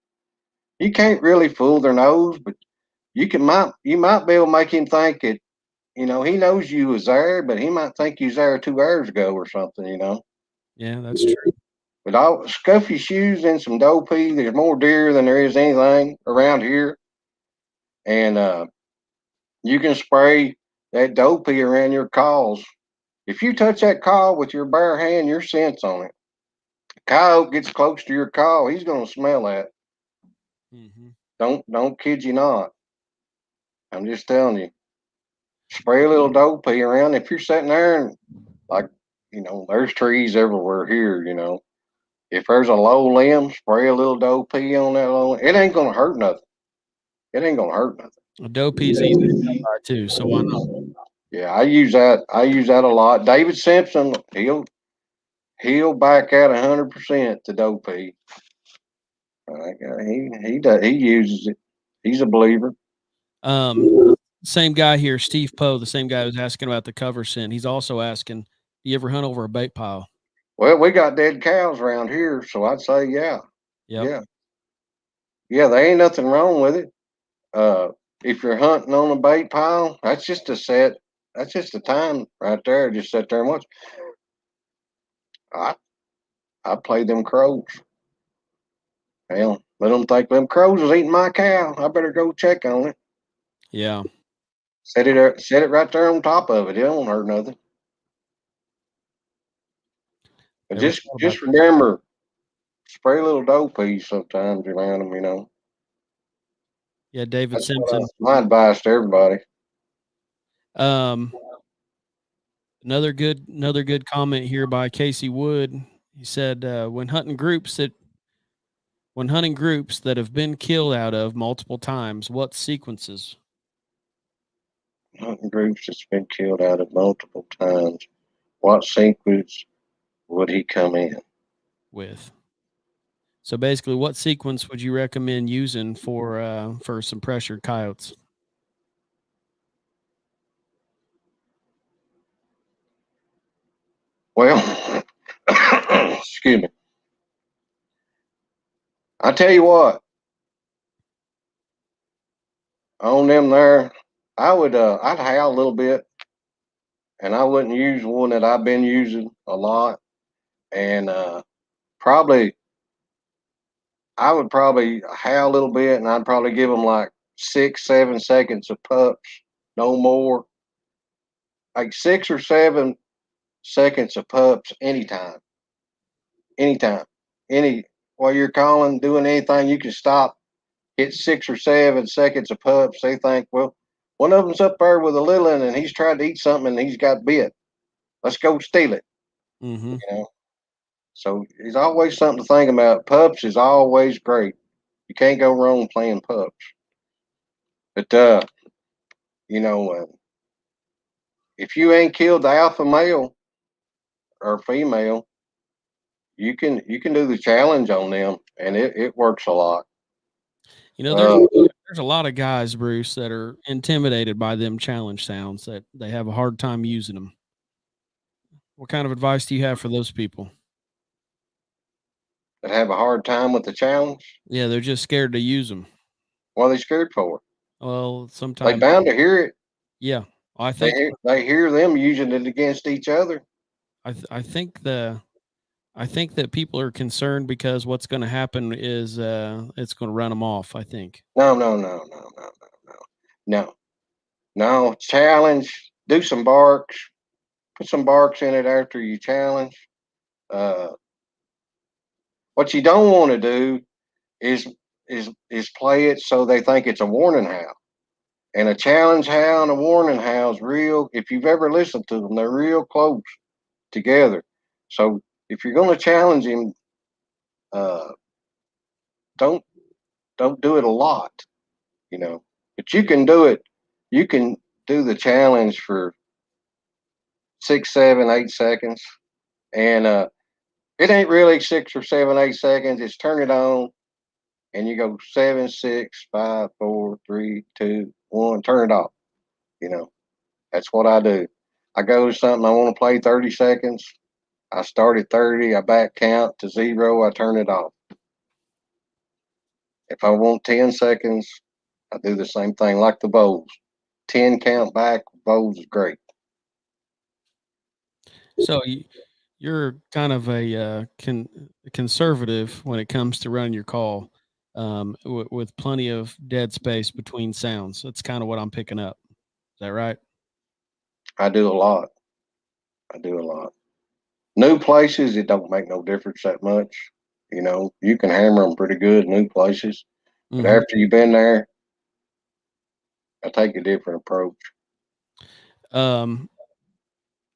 you can't really fool their nose, but you might be able to make him think that he knows you was there, but he might think you was there 2 hours ago or something. Yeah, that's true. But I'll scuff your shoes in some doe pee. There's more deer than there is anything around here, and you can spray that doe pee around your calls. If you touch that call with your bare hand, your scent's on it. Coyote gets close to your call, he's gonna smell that. Hmm. Don't kid you not. I'm just telling you. Spray a little doe pee around. If you're sitting there and like, there's trees everywhere here. If there's a low limb, spray a little doe pee on that low. It ain't gonna hurt nothing. It ain't gonna hurt nothing. A dope's easy to come by too, so why not? Yeah, I use that. I use that a lot. David Simpson, he'll back out 100% to doe pee. He does. He uses it. He's a believer. Um, Same guy here, Steve Poe, the same guy who's asking about the cover scent. He's also asking, do you ever hunt over a bait pile? Well, we got dead cows around here, so I'd say yeah, Yep. yeah, yeah. There ain't nothing wrong with it. Uh, if you're hunting on a bait pile, that's just a set. That's just a time right there. Just sit there and watch. I I play them crows. Hell, let them think them crows is eating my cow. I better go check on it. Yeah. Set it right there on top of it. It won't hurt nothing. But Never thought about just that. remember, spray a little doe piece sometimes around them. Yeah, David That's what Simpson. my advice to everybody. Um, another good comment here by Casey Wood. He said, when hunting groups that have been killed out of multiple times, what sequences Hunting groups that's been killed out of multiple times. What sequence would he come in? with? So basically, what sequence would you recommend using for some pressured coyotes? Well, excuse me. I tell you what, on them there, I'd howl a little bit, and I wouldn't use one that I've been using a lot, and probably I would probably howl a little bit, and I'd probably give them like 6, 7 seconds of pups, no more, like 6 or 7 seconds of pups anytime, anytime, any while you're calling, doing anything, you can stop, hit 6 or 7 seconds of pups. They think, well, one of them's up there with a little one, and he's trying to eat something, and he's got bit. Let's go steal it. Mm-hmm. You know. So there's always something to think about. Pups is always great. You can't go wrong playing pups. But you know, if you ain't killed the alpha male or female, you can do the challenge on them, and it works a lot. You know, Uh, there's a lot of guys, Bruce, that are intimidated by them challenge sounds that they have a hard time using them. What kind of advice do you have for those people? that have a hard time with the challenge. Yeah, they're just scared to use them. What are they scared for? Well, They sometimes, bound to hear it. yeah, I They think hear, they hear them using it against each other. I think I think that people are concerned because what's going to happen is it's going to run them off. I think. No, no, no, no, no, no, no, no. Challenge. Do some barks. Put some barks in it after you challenge. Uh, what you don't want to do is is play it so they think it's a warning howl. And a challenge howl and a warning howl is real. If you've ever listened to them, they're real close together. So if you're going to challenge him, uh, don't don't do it a lot, you know. But you can do it. You can do the challenge for 6, 7, 8 seconds, and it ain't really 6 or 7, 8 seconds. It's turn it on, and you go 7, 6, 5, 4, 3, 2, 1. Turn it off. You know, that's what I do. I go to something I want to play 30 seconds. I start at 30. I back count to 0. I turn it off. If I want 10 seconds, I do the same thing like the bowls. 10 count back. Bowls is great. So you're kind of conservative when it comes to running your call, with plenty of dead space between sounds. That's kind of what I'm picking up. Is that right? I do a lot. I do a lot. New places, it don't make no difference that much. You know, you can hammer them pretty good new places, but Hmm. after you've been there, I take a different approach. Um,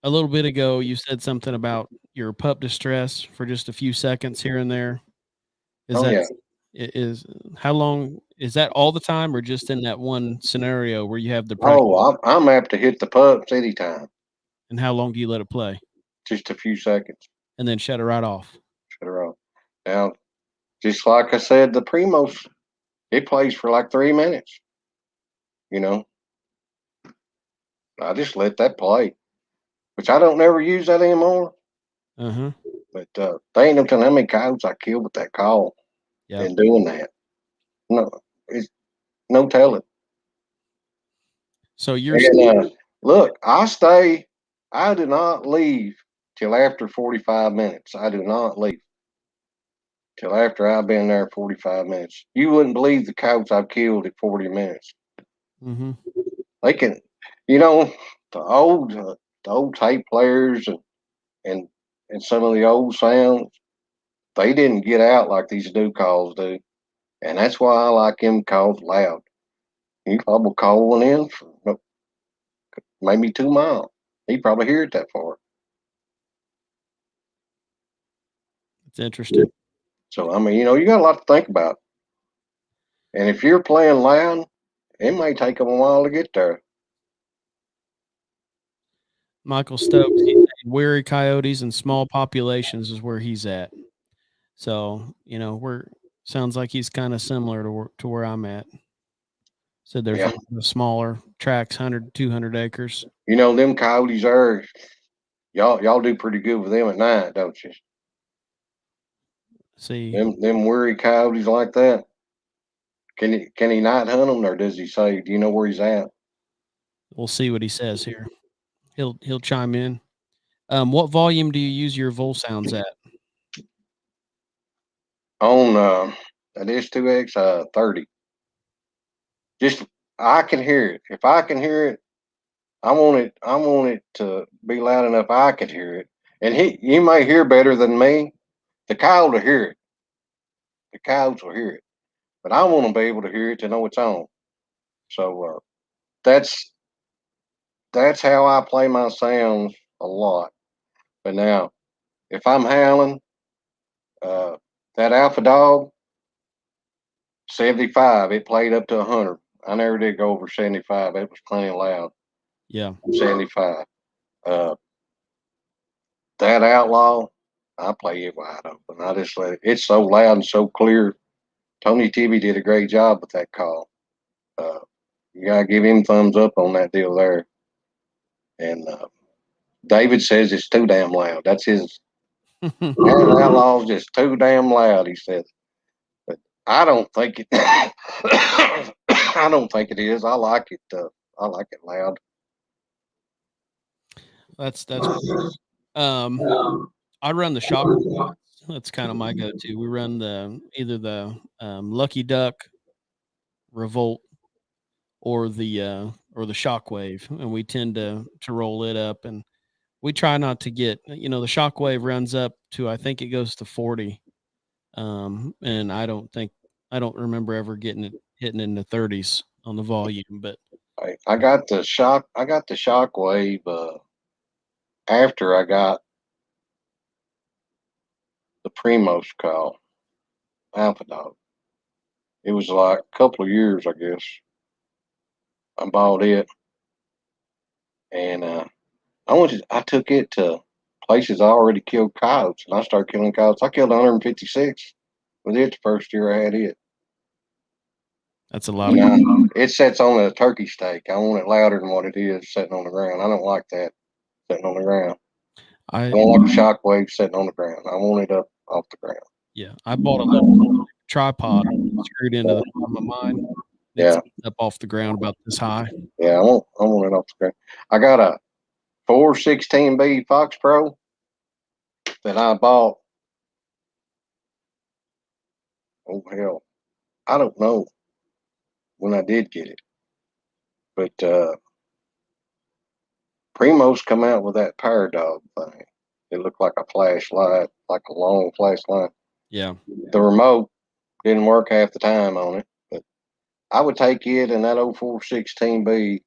a little bit ago, you said something about your pup distress for just a few seconds here and there. Is Oh that yeah. is how long is that all the time, or just in that one scenario where you have the pressure? Oh, I'm apt to hit the pups anytime. And how long do you let it play, Just a few seconds. and then shut it right off? Shut her off. Now, just like I said, the Primos, it plays for like 3 minutes. You know, I just let that play, which I don't never use that anymore. Uh-huh. But they ain't no telling how many coyotes I killed with that call Yeah. and doing that. No, it's no telling. So you're And look, I do not leave till after 45 minutes. I do not leave till after I've been there 45 minutes. You wouldn't believe the coyotes I've killed at 40 minutes. mm-hmm. They can, you know, the old tape players and, and some of the old sounds, they didn't get out like these new calls do. And that's why I like them calls loud. You probably call one in for maybe 2 miles. He probably hear it that far. It's interesting. So I mean, you got a lot to think about. And if you're playing loud, it may take them a while to get there. Michael Stokes, he's saying wary coyotes and small populations is where he's at. So, we're sounds like he's kind of similar to where I'm at. Said there's a Yeah. lot of smaller tracks, 100, 200 acres. Them coyotes are y'all do pretty good with them at night, don't you? See, Them weary coyotes like that. Can he night hunt them, or does he say? Do you know where he's at? we'll see what he says here. He'll chime in. What volume do you use your vol sounds at? On that is 2X 30. Just I can hear it. If I can hear it, I want it to be loud enough I can hear it. And you may hear better than me. The cow will hear it. The cows will hear it. But I want to be able to hear it to know it's on. So that's how I play my sounds a lot. But now, if I'm howling, uh, that alpha dog 75, it played up to 100. I never did go over 75. It was plenty loud. Yeah. 75. Uh, that outlaw, I play it wide open. I just let it. It's so loud and so clear. Tony Tibby did a great job with that call. Uh, you gotta give him thumbs up on that deal there. And David says it's too damn loud. That's his. That outlaw's just too damn loud. He said, but I don't think it. I don't think it is. I like it. I like it loud. That's I run the shock. That's kind of my go-to. We run either the Lucky Duck, Revolt, or the Shockwave, and we tend to roll it up, and we try not to get the Shockwave runs up to, I think it goes to 40, and I don't remember ever getting it hitting in the 30s on the volume, but I got the shock. I got the shockwave after I got the Primos call Alpha Dog. It was like a couple of years, I guess. I bought it, and I took it to places I already killed coyotes, and I started killing coyotes. I killed 156 with it the first year I had it. that's a lot of. It sets on a turkey steak. I want it louder than what it is sitting on the ground. I don't like that sitting on the ground. I I don't like a shockwave sitting on the ground. I want it up off the ground. Yeah, I bought a little tripod screwed into the bottom of mine. It's Yeah, up off the ground about this high. yeah. I want it off the ground. I got a 416B Fox Pro that I bought. Oh hell, I don't know when I did get it, but Primos come out with that Power Dog thing. It looked like a flashlight, like a long flashlight. Yeah. The remote didn't work half the time on it, but I would take it and that 0416B,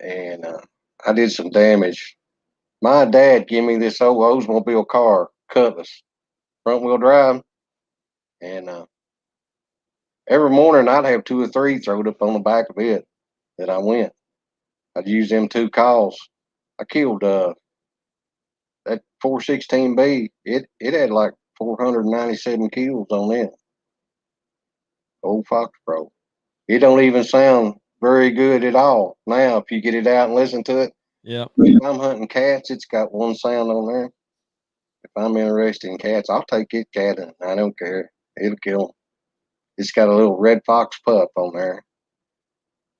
and I did some damage. My dad gave me this old Oldsmobile car, Cutlass, front wheel drive, and every morning I'd have two or three throwed up on the back of it that I went. I'd use them two calls. I killed that 416B. It had like 497 kills on it. Old Fox Pro. It don't even sound very good at all. Now, if you get it out and listen to it, Yep. if I'm hunting cats, it's got one sound on there. If I'm interested in cats, I'll take it cat and I don't care. It'll kill 'em. It's got a little red fox pup on there.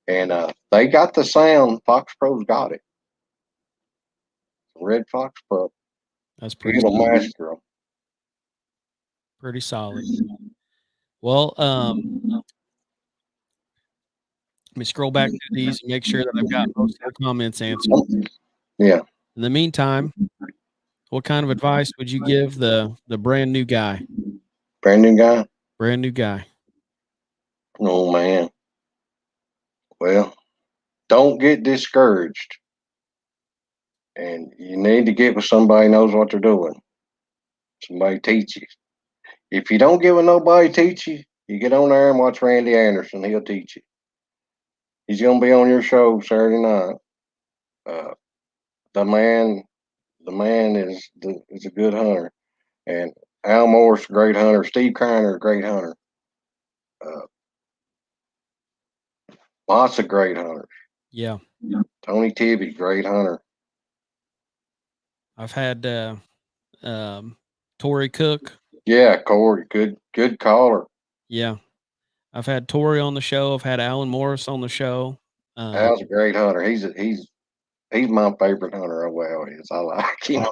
And they got the sound. Fox Pro's got it. Red fox pup. That's It'll massacre 'em. pretty solid. Well, let me scroll back through these and make sure that I've got most of the comments answered. Yeah. In the meantime, what kind of advice would you give the brand new guy? Brand new guy. Brand new guy. Oh, man. Well, don't get discouraged. And you need to get with somebody who knows what they're doing. Somebody teach you. If you don't get with nobody teach you, you get on there and watch Randy Anderson. He'll teach you. He's going to be on your show Saturday night. Uh, the man, is a good hunter, and Al Moore's a great hunter. Steve Kreiner, a great hunter. Uh, Lots of great hunters. Yeah. Tony Tibby, great hunter. I've had Tori Cook. Yeah, Corey, good caller. Yeah. I've had Tori on the show. I've had Alan Morris on the show. Al's a great hunter. He's my favorite hunter. Well, is I like him.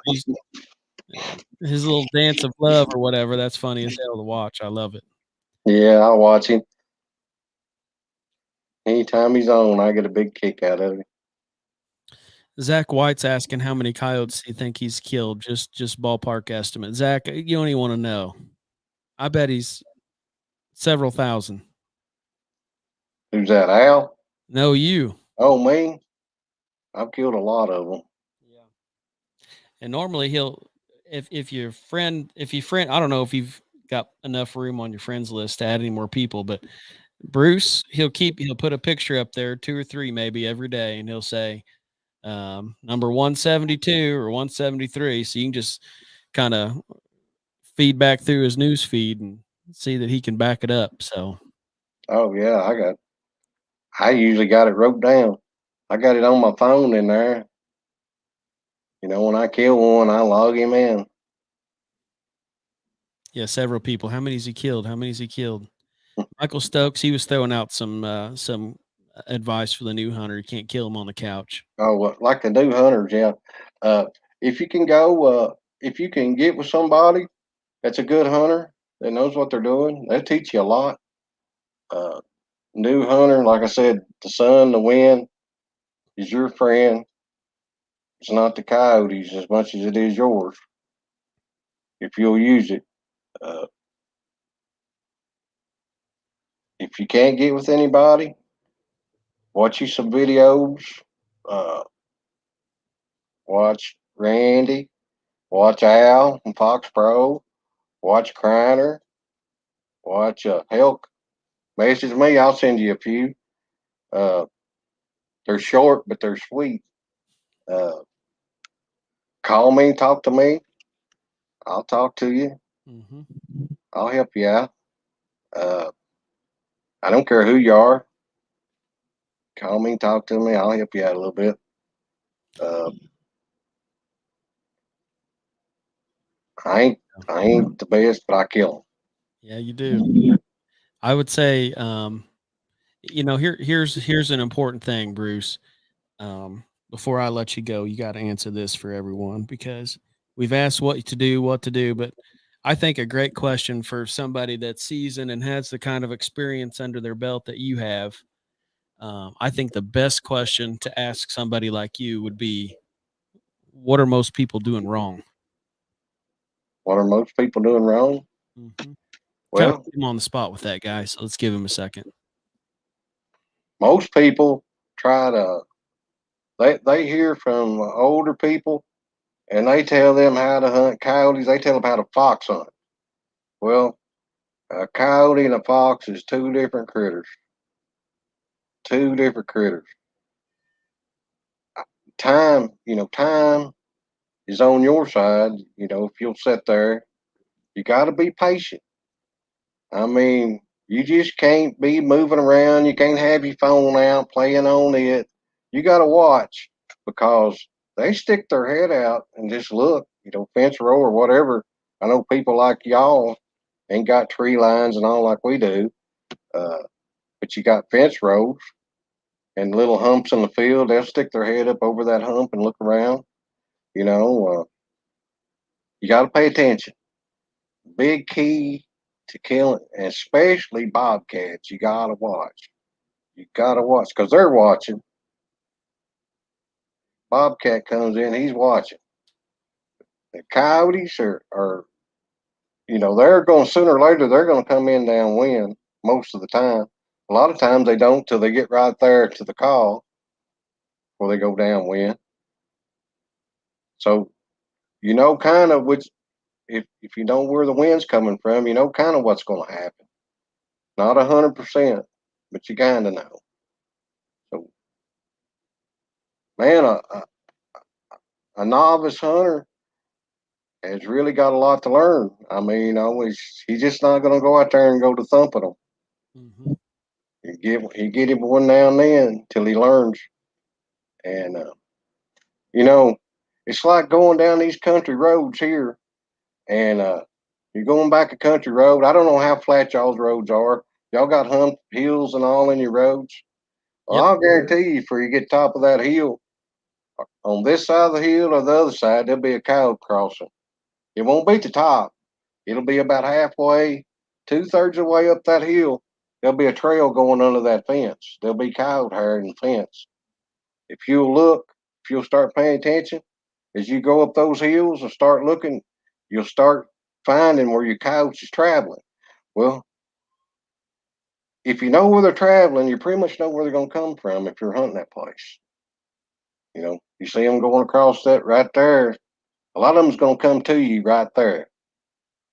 His little dance of love or whatever. That's funny as hell to watch. I love it. Yeah, I watch him. Anytime he's on, I get a big kick out of him. Zach White's asking how many coyotes do you think he's killed? Just ballpark estimate. Zach, you don't even want to know. I bet he's several thousand. Who's that, Al? No, you. Oh, me? I've killed a lot of them. Yeah. And normally he'll, if you friend, I don't know if you've got enough room on your friends list to add any more people, but Bruce, he'll put a picture up there, 2 or 3 maybe every day, and he'll say, number 172 or 173. So you can just kind of feed back through his news feed and see that he can back it up. So, Oh yeah, I usually got it wrote down. I got it on my phone in there. You know, when I kill one, I log him in. yeah, several people. How many has he killed? How many has he killed? Michael Stokes, he was throwing out some advice for the new hunter. You can't kill him on the couch. Oh, like the new hunters, yeah. Uh, if you can go, if you can get with somebody that's a good hunter that knows what they're doing, they'll teach you a lot. Uh, New hunter, like I said, the sun, the wind is your friend. It's not the coyotes as much as it is yours. If you'll use it. Uh, if you can't get with anybody, watch you some videos. Uh, Watch Randy. Watch Al and Fox Pro. Watch Kreiner. Watch Helk. Message me. I'll send you a few. Uh, they're short, but they're sweet. Uh, Call me. Talk to me. I'll talk to you. Mm-hmm. I'll help you out. Uh, I don't care who you are. Call me. Talk to me. I'll help you out a little bit. Uh, I ain't the best, but I kill them. Yeah, you do. I would say, here's an important thing, Bruce. Before I let you go, you got to answer this for everyone because we've asked what to do, but I think a great question for somebody that's seasoned and has the kind of experience under their belt that you have. I think the best question to ask somebody like you would be, what are most people doing wrong? What are most people doing wrong? Mm-hmm. Kind of Well, put him on the spot with that guy. So let's give him a second. most people try to they hear from older people and they tell them how to hunt coyotes. They tell them how to fox hunt. Well, a coyote and a fox is two different critters. Two different critters. Time is on your side. If you'll sit there, you got to be patient. I mean, You just can't be moving around. You can't have your phone out playing on it. You got to watch because they stick their head out and just look, fence row or whatever. I know people like y'all ain't got tree lines and all like we do, uh, but you got fence rows and little humps in the field. They'll stick their head up over that hump and look around. You know, you got to pay attention. Big key to killing, especially bobcats. You got to watch. You got to watch because they're watching. Bobcat comes in, he's watching. The coyotes are they're going sooner or later, they're going to come in downwind most of the time. A lot of times they don't till they get right there to the call before they go downwind. So, kind of which, if you know where the wind's coming from, you know kind of what's going to happen. Not 100%, but you kind of know. So, man, a novice hunter has really got a lot to learn. I mean, he's just not going to go out there and go to thumping them. Mm-hmm. You get him one now and then till he learns. And you know, it's like going down these country roads here, and you're going back a country road. I don't know how flat y'all's roads are. Y'all got hump hills and all in your roads. Well, Yep. I'll guarantee you, before you get top of that hill, on this side of the hill or the other side, there'll be a cow crossing. It won't be at the top. It'll be about halfway, 2/3 of the way up that hill. There'll be a trail going under that fence. There'll be coyote hair in the fence. If you'll look, if you'll start paying attention, as you go up those hills and start looking, you'll start finding where your coyotes is traveling. Well, if you know where they're traveling, you pretty much know where they're going to come from if you're hunting that place. You see them going across that right there. A lot of them's going to come to you right there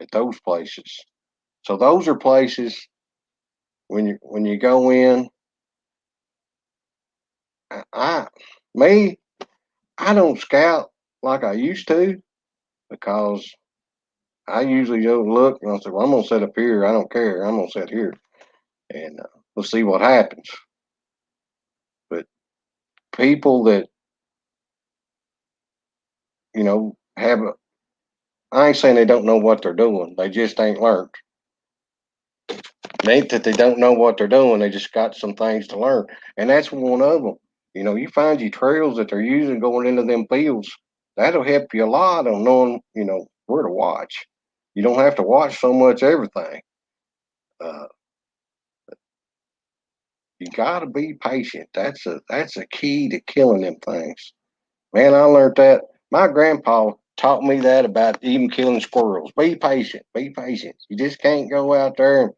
at those places. So those are places when you go in. I me, I don't scout like I used to because I usually go look and I say, well, I'm gonna set up here. I don't care. I'm gonna set here and we'll see what happens. But people that have I ain't saying they don't know what they're doing. They just ain't learned. It ain't that they don't know what they're doing. They just got some things to learn, and that's one of them. You find your trails that they're using going into them fields. That'll help you a lot on knowing where to watch. You don't have to watch so much everything. Uh, you got to be patient. That's a key to killing them things. Man, I learned that. My grandpa taught me that about even killing squirrels. Be patient. Be patient. You just can't go out there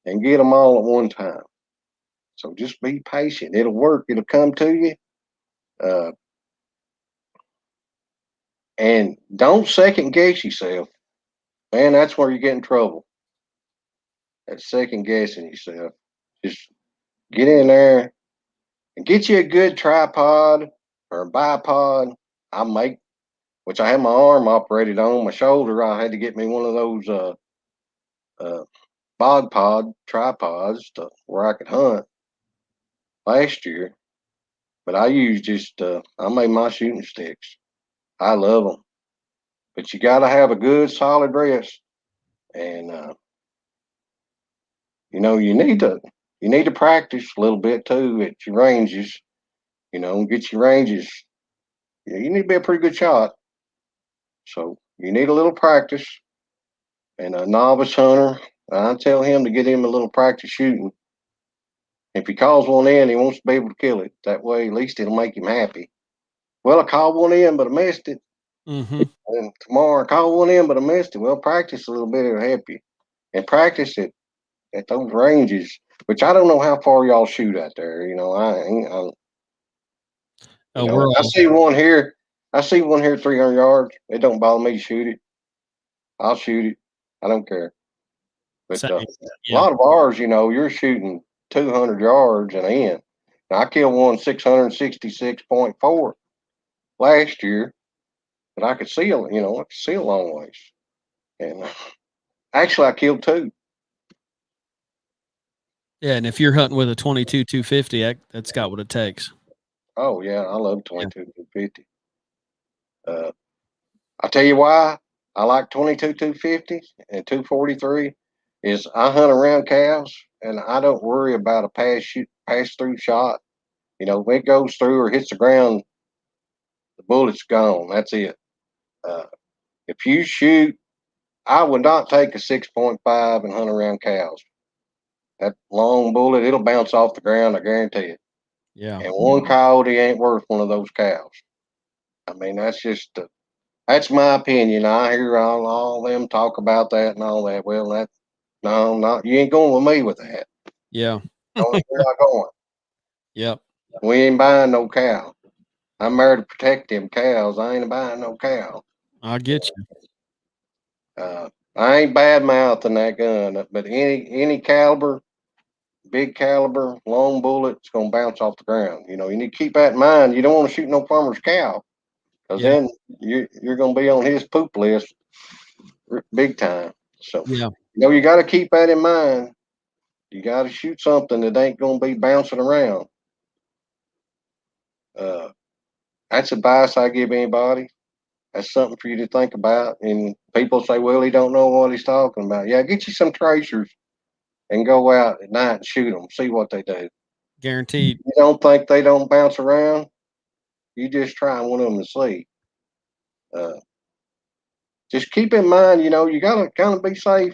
and get them all at one time. So just be patient. It'll work. It'll come to you. Uh, and don't second guess yourself. Man, that's where you get in trouble. That's second guessing yourself. Just get in there and get you a good tripod or a bipod. I make, which I have my arm operated on my shoulder. I had to get me one of those uh, bog pod tripods where I could hunt last year. But I use just I made my shooting sticks. I love them, but you got to have a good solid rest, and you need to practice a little bit too at your ranges. Get your ranges. You need to be a pretty good shot, so you need a little practice. And a novice hunter, I tell him to get him a little practice shooting. If he calls one in, he wants to be able to kill it. That way, at least it'll make him happy. Well, I called one in, but I missed it. Mm-hmm. And tomorrow I called one in, but I missed it. Well, practice a little bit, it'll help you. And practice it at those ranges, which I don't know how far y'all shoot out there. We're I all see one here. I see one here 300 yards. It don't bother me to shoot it. I'll shoot it. I don't care. But same. a Yeah. lot of ours, you're shooting 200 yards and in. Now, I killed one 666.4 last year, but I could see, I could see a long ways. And actually, I killed two. Yeah, and if you're hunting with a 22 250, that's got what it takes. Oh yeah, I love Yeah. 22 250. Uh, I tell you why I like 22 250 and 243 is I hunt around cows and I don't worry about a pass through shot. You know, when it goes through or hits the ground, the bullet's gone. That's it. Uh, if you shoot, I would not take a 6.5 and hunt around cows. That long bullet, it'll bounce off the ground. I guarantee it. Yeah. And one coyote ain't worth one of those cows. I mean, that's my opinion. I hear all them talk about that and all that. Well, that no, not you ain't going with me with that. Yeah. No, we're not going. Yep. We ain't buying no cow. I'm there to protect them cows. I ain't buying no cow. I get you. I ain't bad mouthing that gun, but any caliber, big caliber, long bullet, it's gonna bounce off the ground. You know, you need to keep that in mind. You don't want to shoot no farmer's cow, because Yeah. then you're gonna be on his poop list big time. So, Yeah. you got to keep that in mind. You got to shoot something that ain't gonna be bouncing around. Uh, that's advice I give anybody. That's something for you to think about. And people say, well, he don't know what he's talking about. Yeah, get you some tracers and go out at night and shoot them. See what they do. Guaranteed. You don't think they don't bounce around? You just try one of them to see. Uh, just keep in mind, you got to kind of be safe.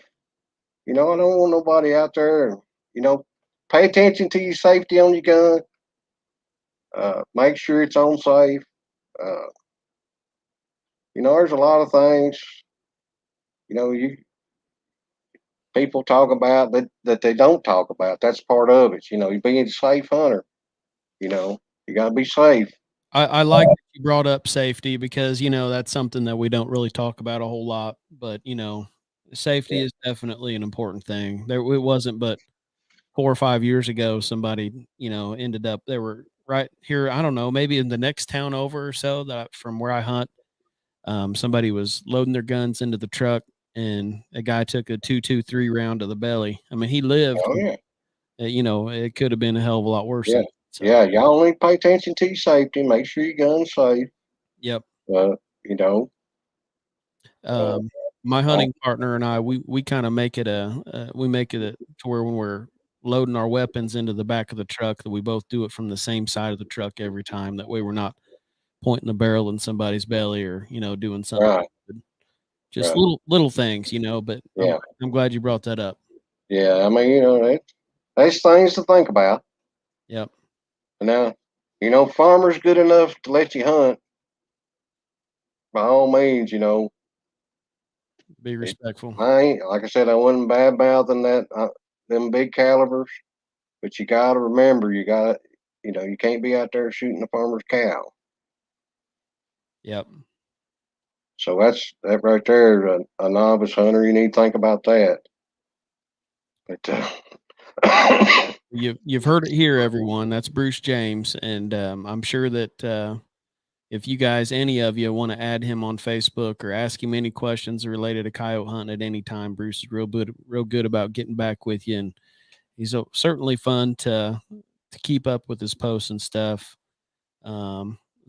I don't want nobody out there. Pay attention to your safety on your gun. Make sure it's on safe. Uh, there's a lot of things. You people talk about that they don't talk about. That's part of it. You being a safe hunter. You got to be safe. I like that you brought up safety because, that's something that we don't really talk about a whole lot, but, safety Yeah. is definitely an important thing. There it wasn't but 4 or 5 years ago, somebody, ended up they were right here, I don't know, maybe in the next town over or so that from where I hunt, somebody was loading their guns into the truck, and a guy took a 223 round to the belly. I mean, he lived, Oh yeah. it could have been a hell of a lot worse Yeah. than that, so Yeah. Y'all need to pay attention to your safety. Make sure your gun's safe. yep. You know. Uh, Um, my I, hunting partner and I, we kinda make it we make it to where when we're loading our weapons into the back of the truck that we both do it from the same side of the truck every time. That way we're not pointing the barrel in somebody's belly or, doing something right. stupid. Just Right. little things, but Yeah. I'm glad you brought that up. Yeah. I mean, there's things to think about. Yep. Now, farmers good enough to let you hunt. By all means, Be it, respectful. I ain't like I said. I wasn't bad mouthing that them big calibers, but you got to remember, you can't be out there shooting a farmer's cow. Yep. So that right there, a novice hunter. You need to think about that. But You've heard it here, everyone. That's Bruce James, and, I'm sure that, if you guys, any of you, want to add him on Facebook or ask him any questions related to coyote hunting at any time, Bruce is real good about getting back with you, and he's certainly fun to keep up with his posts and stuff.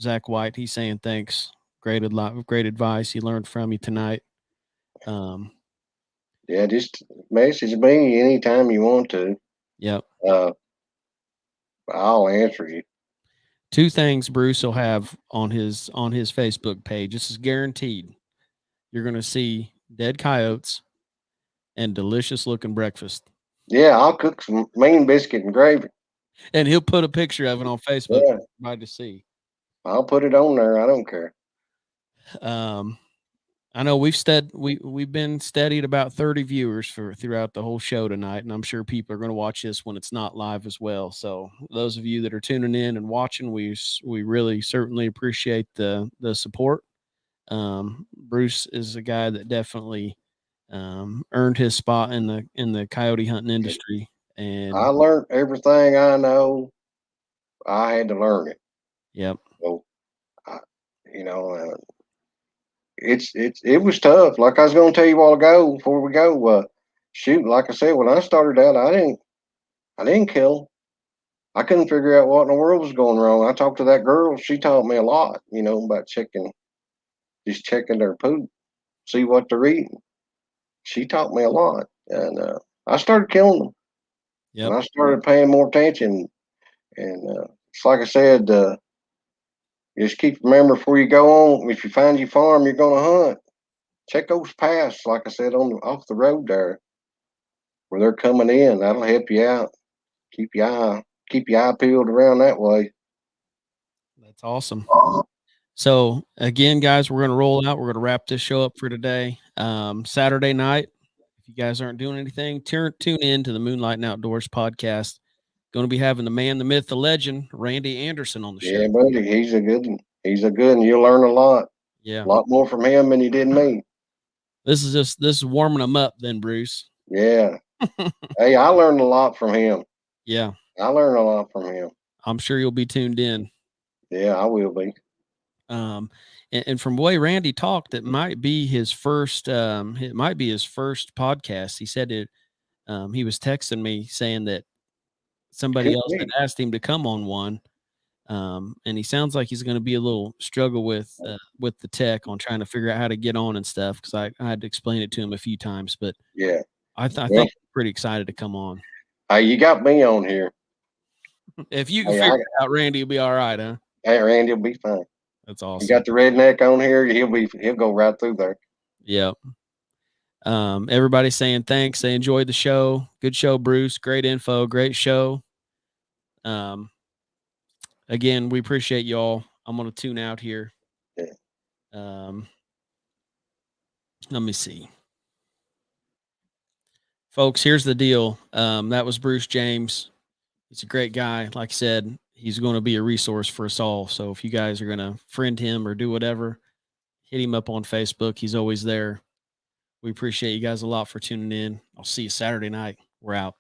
Zach White, he's saying thanks, great advice he learned from you tonight. Um, yeah, just message me anytime you want to. yep. Uh, I'll answer you. Two things Bruce will have on his Facebook page. This is guaranteed. You're going to see dead coyotes and delicious looking breakfast. Yeah, I'll cook some mean biscuit and gravy. And he'll put a picture of it on Facebook Yeah, for everybody to see. I'll put it on there. I don't care. Um, I know we've been steady at about 30 viewers for throughout the whole show tonight, and I'm sure people are going to watch this when it's not live as well. So those of you that are tuning in and watching, we really certainly appreciate the support. Bruce is a guy that definitely earned his spot in the coyote hunting industry, I and learned everything I know. I had to learn it. yep, So, I, you know, it was tough. Like I was going to tell you a while ago before we go. Shoot, like I said, when I started out, I didn't. I didn't kill them. I couldn't figure out what in the world was going wrong. I talked to that girl. She taught me a lot, about just checking their poop, see what they're eating. She taught me a lot. And I started killing them. Yep. And I started paying more attention. And it's like I said, just remember before you go on, if you find your farm you're going to hunt, check those paths, like I said, off the road there where they're coming in. That'll help you out. Keep your eye peeled around that way. That's awesome. So again, guys, we're going to roll out. We're going to wrap this show up for today. Saturday night, if you guys aren't doing anything, tune in to the Moonlight and Outdoors podcast. Going to be having the man, the myth, the legend, Randy Anderson on the show. Yeah, buddy, he's a good one. He's a good one. You'll learn a lot. Yeah, a lot more from him than you did me. This is warming them up, then, Bruce. Yeah. Hey, I learned a lot from him. Yeah, I learned a lot from him. I'm sure you'll be tuned in. Yeah, I will be. And from the way Randy talked, it might be his first. It might be his first podcast. He said it. He was texting me saying that somebody else had asked him to come on one. And he sounds like he's going to be a little struggle with the tech on trying to figure out how to get on and stuff. Cause I had to explain it to him a few times, but yeah, I think I'm pretty excited to come on. Hey, you got me on here. If you can figure it out, Randy will be all right, huh? Hey, Randy will be fine. That's awesome. You got the redneck on here. He'll go right through there. Yep. Everybody's saying thanks. They enjoyed the show. Good show, Bruce. Great info. Great show. Again, we appreciate y'all. I'm going to tune out here. Yeah. Let me see. Folks, here's the deal. That was Bruce James. He's a great guy. Like I said, he's going to be a resource for us all. So if you guys are going to friend him or do whatever, hit him up on Facebook. He's always there. We appreciate you guys a lot for tuning in. I'll see you Saturday night. We're out.